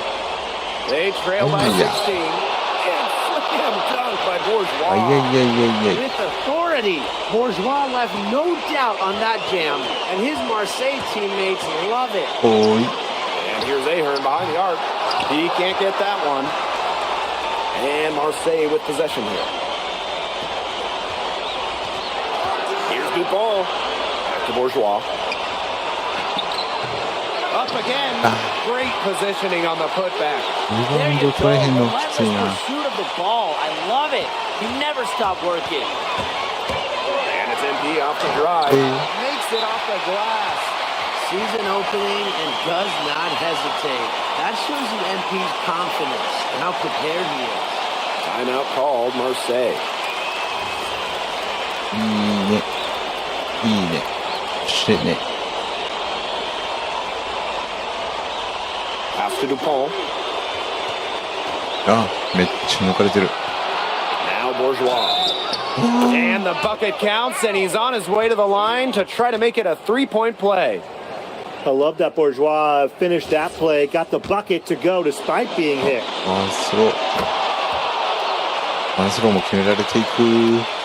They trail by 16. And slam dunk by Bourgeois.
あいやいやいやいや
With authority, Bourgeois left no doubt on that jam, and his Marseille teammates love it.
おい
And here's Ahern behind the arc. He can't get that one. And Marseille with possession here. Here's Dupont. Back to Bourgeois. Up again. Great positioning on the putback.
リバウンド取れへんのきついな
Pursuit of the ball, I love it. He never stopped working.
And it's MP off the drive. Makes it off the glass.
Season opening and does not hesitate. That shows you MP's confidence and how prepared he is.
Timeout called Marseille.
いいねいいねしてね
to Dupont.
あ、めっちゃ抜かれてる。
Now Bourgeois. And the bucket counts, and he's on his way to the line to try to make it a three-point play.
I love that Bourgeois finished that play, got the bucket to go despite being hit.
ワンスロー。ワンスローも決められていく。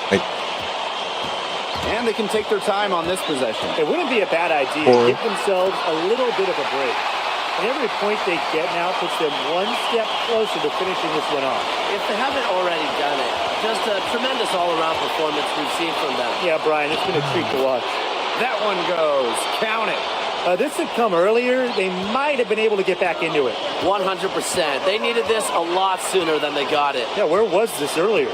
はい。
And they can take their time on this possession.
It wouldn't be a bad idea to give themselves a little bit of a break. And every point they get now puts them one step closer to finishing this one off.
If they haven't already done it, just a tremendous all-around performance we've seen from them.
Yeah, Brian, it's been a treat to watch.
That one goes. Count it.
This had come earlier. They might have been able to get back into it.
100%. They needed this a lot sooner than they got it.
Yeah, where was this earlier?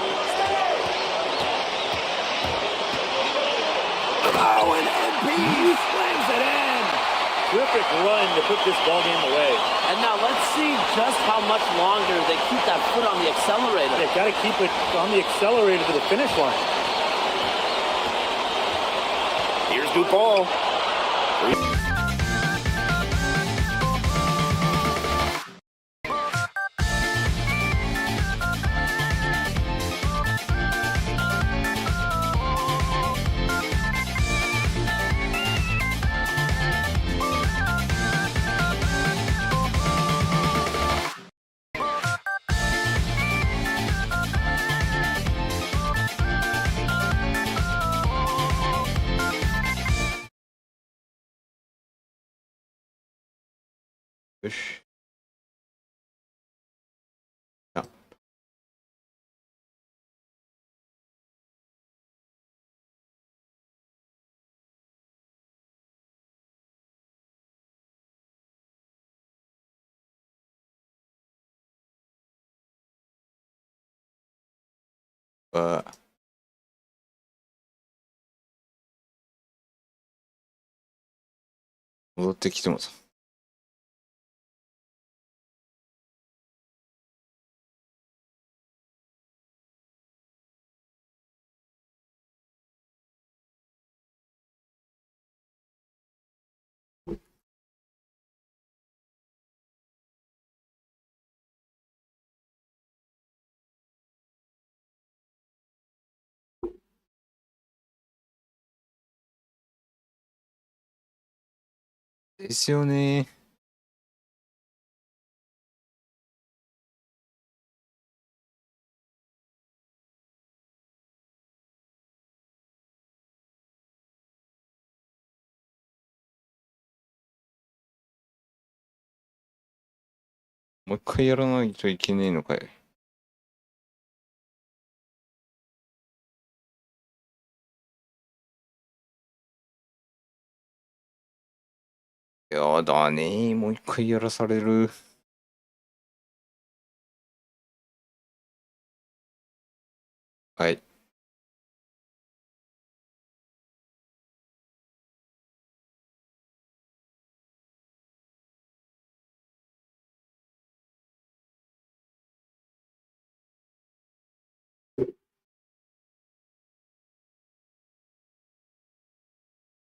Oh, and MP slams it in.
Terrific run to put this ball game away.
And now let's see just how much longer they keep that foot on the accelerator.
They've got to keep it on the accelerator to the finish line.
Here's Dupont.
よし。あ。あ。戻ってきてもさ。ですよね。もう一回やらないといけねえのかい。やだね、もう一回やらされる。はい。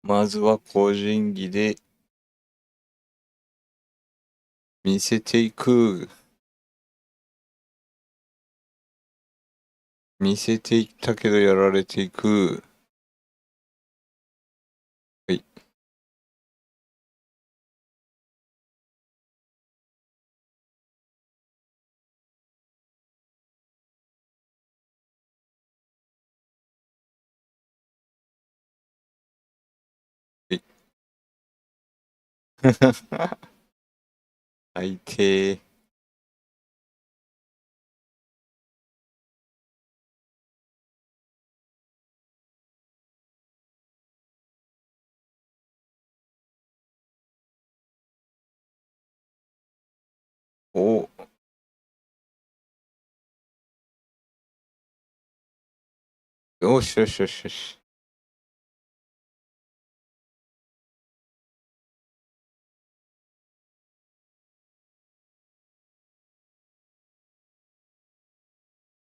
まずは個人技で見せていく。見せていったけどやられていく。はい。最低。お。よしよしよしよし。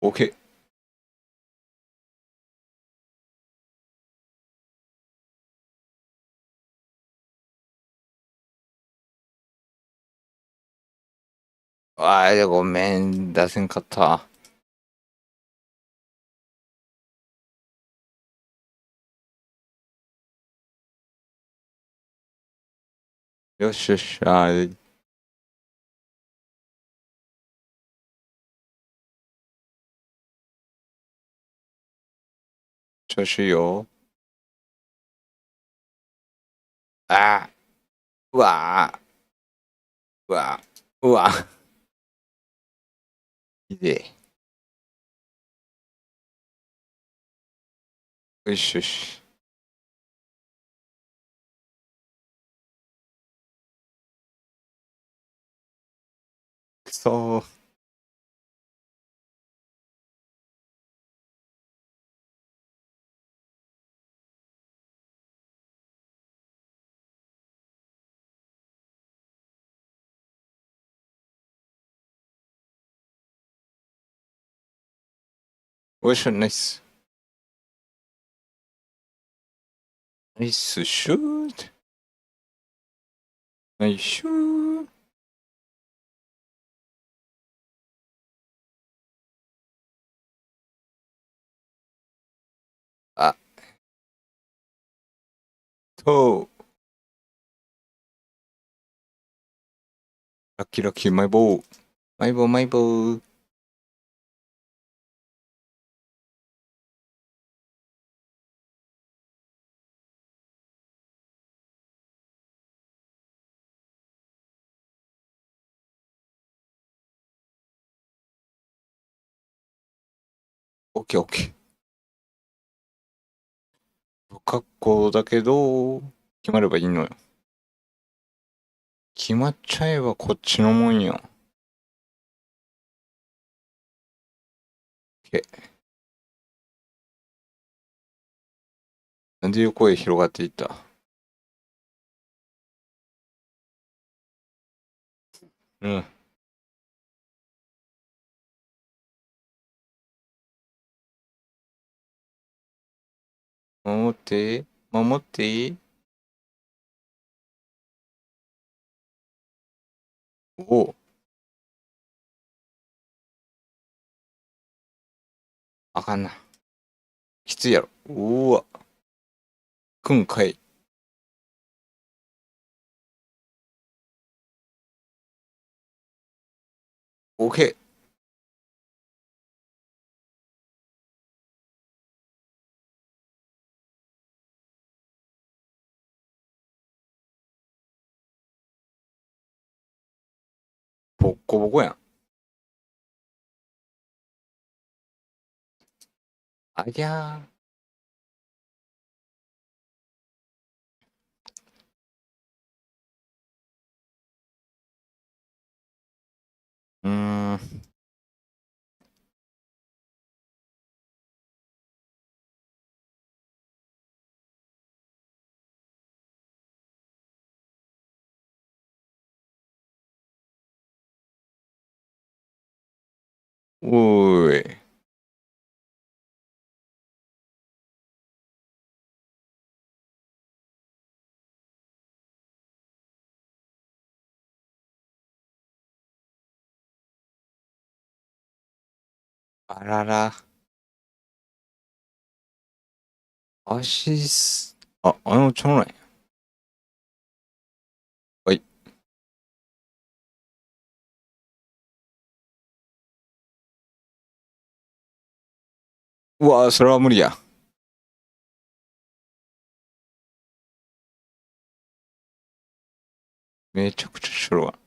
OK。あー、ごめん、出せんかった。よしよし、調子いいよ。あー、うわー、うわー、うわー。いいで。よしよし。くそー。おいしょ、ナイス。ナイスシュート。ナイスシュート。あ、ラッキーラッキー、マイボー。マイボー、マイボー。オッケーオッケー。不格好だけど、決まればいいのよ。決まっちゃえばこっちのもんや。なんで横へ広がっていった？うん。守って、守って。おお。あかんな。きついやろ。うわ。くんかい。オッケー。ボッコボコやん。ありゃー。おーい。あらら。ちゃうない。はい。うわ、それは無理や。めちゃくちゃしょるわ。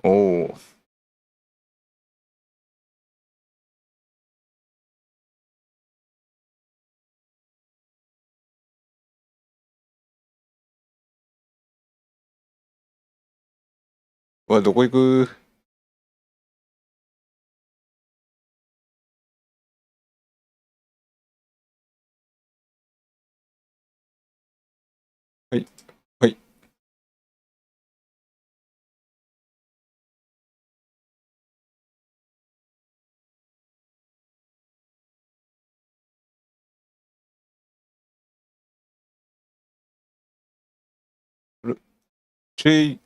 おお。うわ、どこ行く？はい。はい。ちい。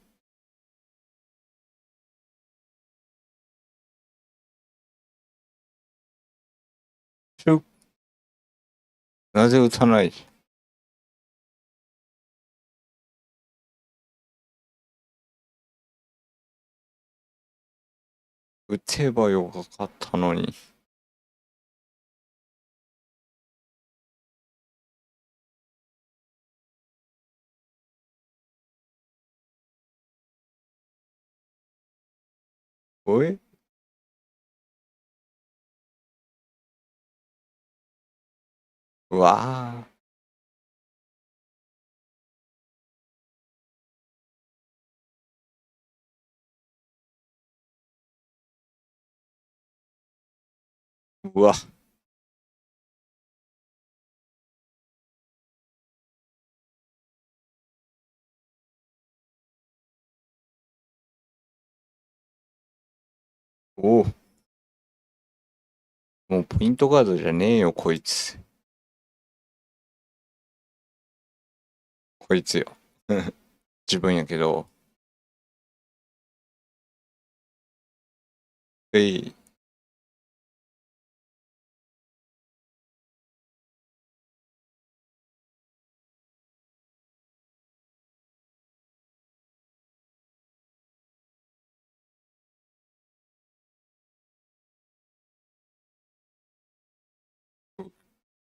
なぜ打たない？打てばよかったのに。おい。うわあ。うわ。おお。もうポイントガードじゃねえよ、こいつ。こいつよ。自分やけど。えい。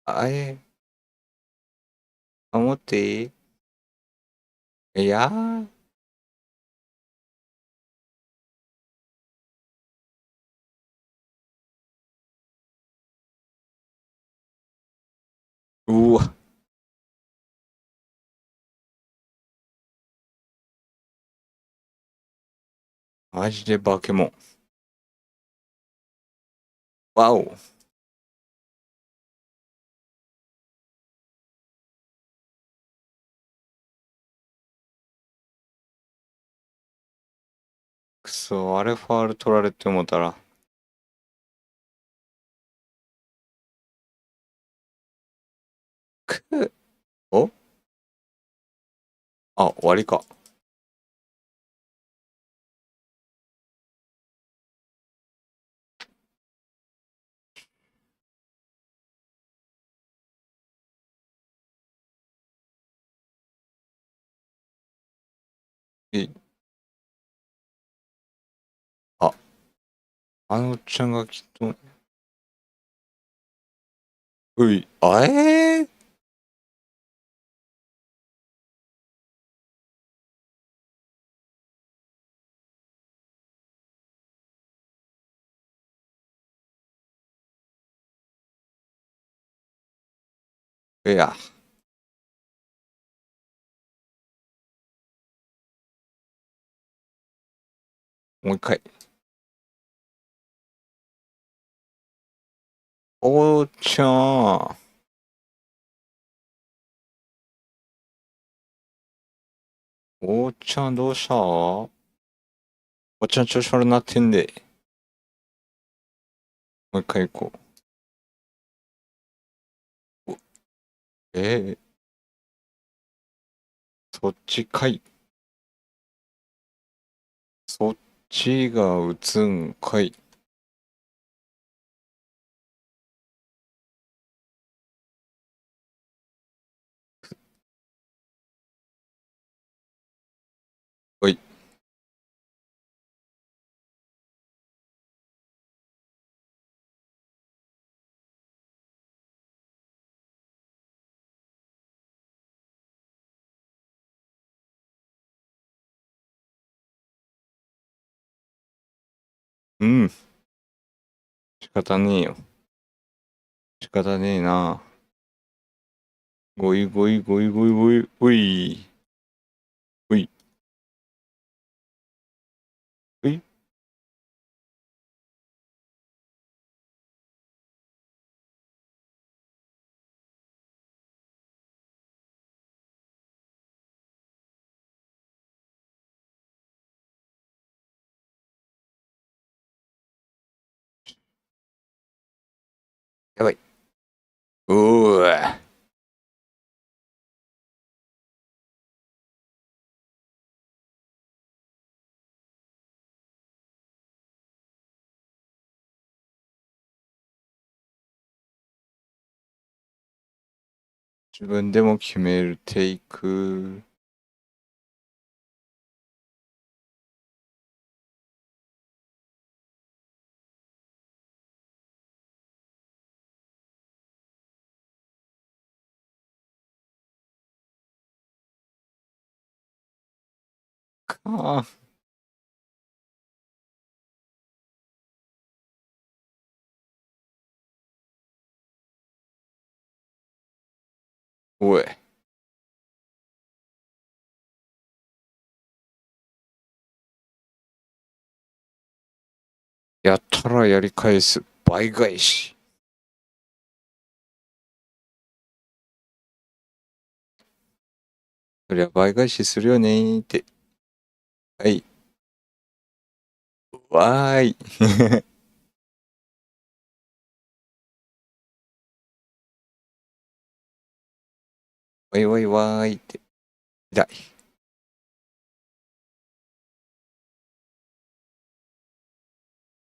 あえ。守っていい？いやー。うわ。マジで化け物。わお。くそ、あれファール取られてもたら。くおあ、終わりか。え、あ、あのおっちゃんがきっと。うい、あえー、いや、もう一回。おーちゃん。おーちゃんどうした？おっちゃん調子悪なってんで。もう一回行こう。そっちかい。そっちが打つんかい。おい。うん。仕方ねえよ。仕方ねえな。ごいごいごいごいごい。おい。おい。おい。やばい。おー。自分でも決めるテイク。かあ。おい。やったらやり返す。倍返し。そりゃ倍返しするよねーって。はい。わーい。わいわいわーいって。痛い。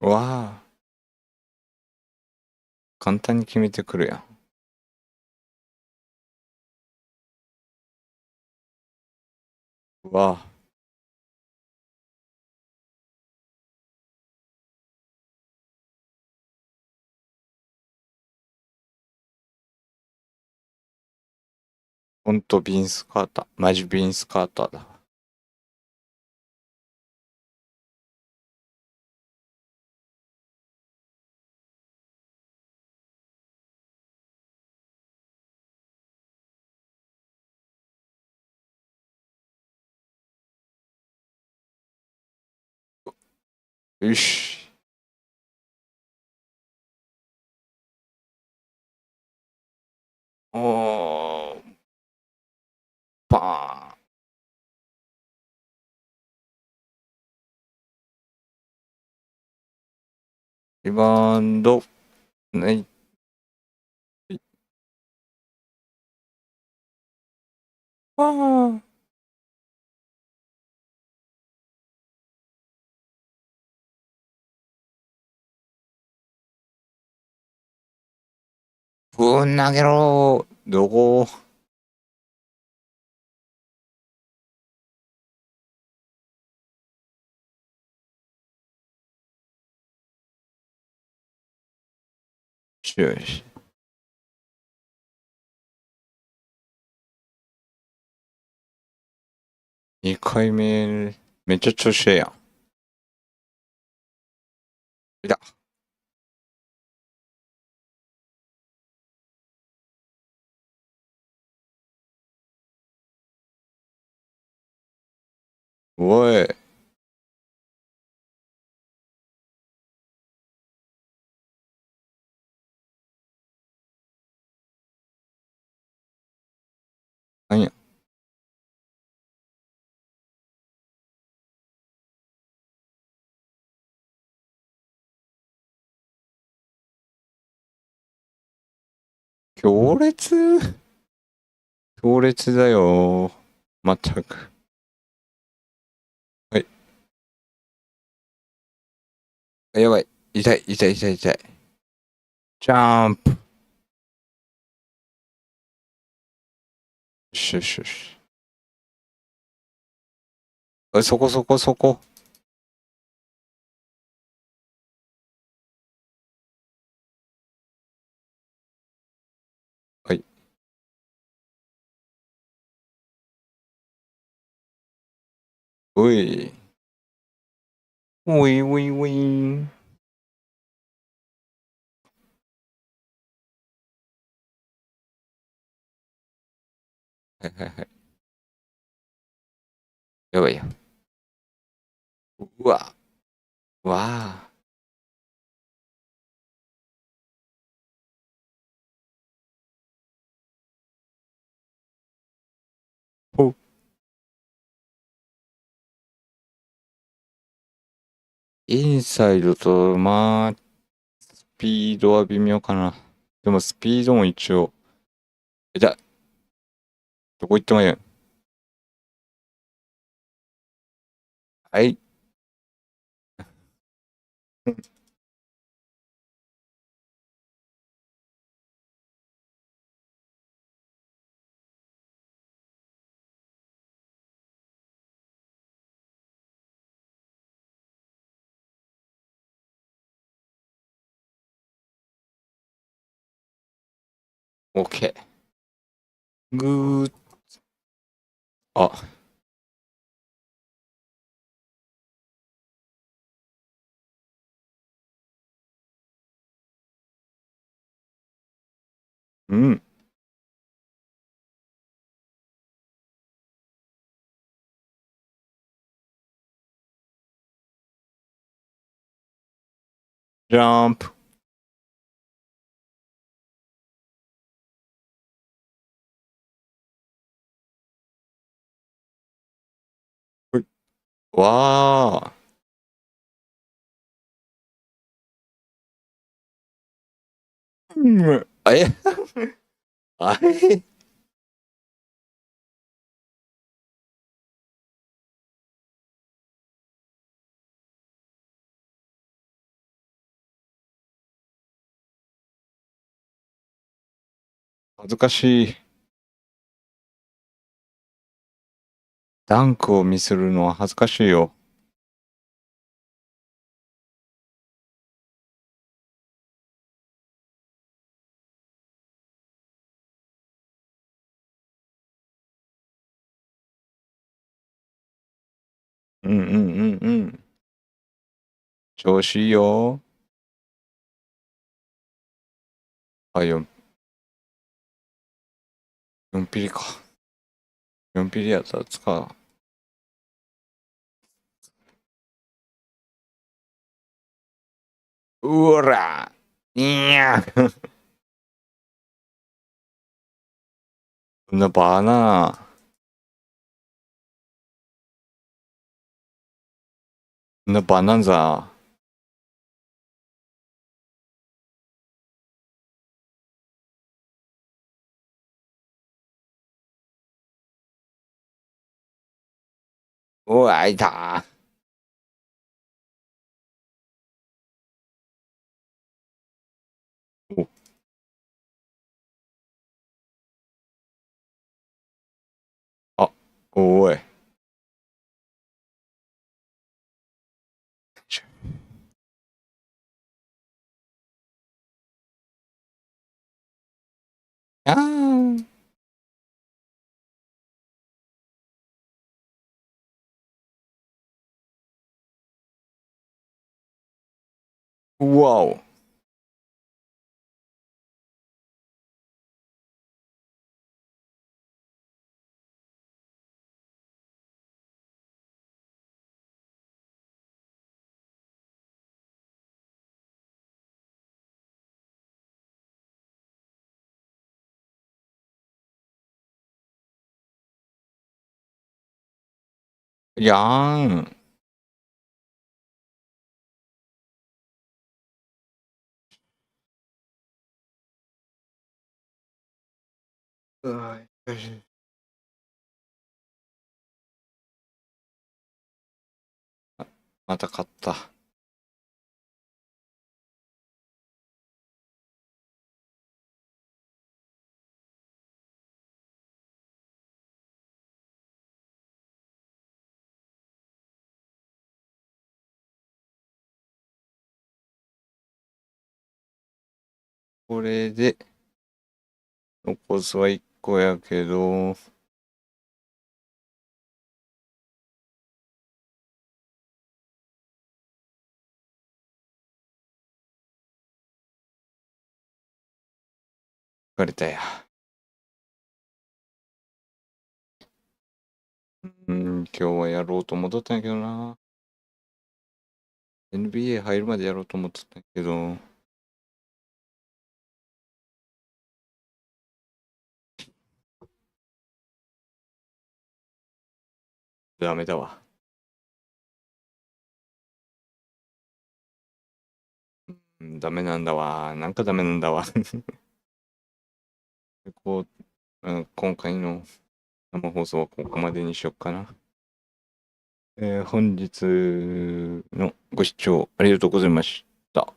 わあ。簡単に決めてくるやん。わあ。ほんとビンスカーター。マジビンスカーターだ。よし。おー。パーン。リバウンド。ない。ああ。ぶん投げろー。どこ？よし。2回目、めっちゃ調子ええやん。いた。おい。なんや。強烈強烈だよ。まったく。はい。やばい。痛い、痛い、痛い、痛い。ジャンプ。よしよしよし。そこそこそこ。はい。おい。おいおいおい。はいはいはい。やばいや。うわ。わあ。お。インサイドと、まあ、スピードは微妙かな。でもスピードも一応。痛い。どこ行ってもいい。はい。OK。ぐー。あ。うん。ジャンプ。わー。あれ恥ずかしい。ダンクをミスるのは恥ずかしいよ。うんうんうんうん。調子いいよ。あ、4ピリか。4ピリやったら使う。うおらいやそんなバナナ。そんなバナンザ。おあいた。おあ、おい。あー。わお。やーん。うわよし。また勝った。これで、残すは1個やけど、疲れたや。今日はやろうと思っとったんやけどな。NBA 入るまでやろうと思っとったんやけど、ダメだわ。ダメなんだわ。なんかダメなんだわ。こう、今回の生放送はここまでにしよっかな。本日のご視聴ありがとうございました。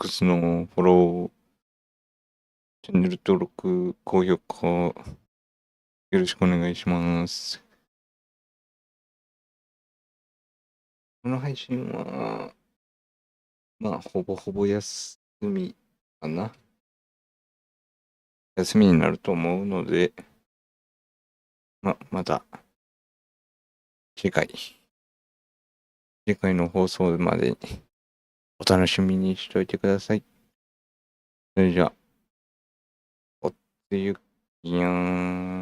X のフォロー、チャンネル登録、高評価、よろしくお願いします。この配信は、まあ、ほぼほぼ休みかな。休みになると思うので、また次回の放送までにお楽しみにしておいてください。それじゃあ、おつゆきやーん。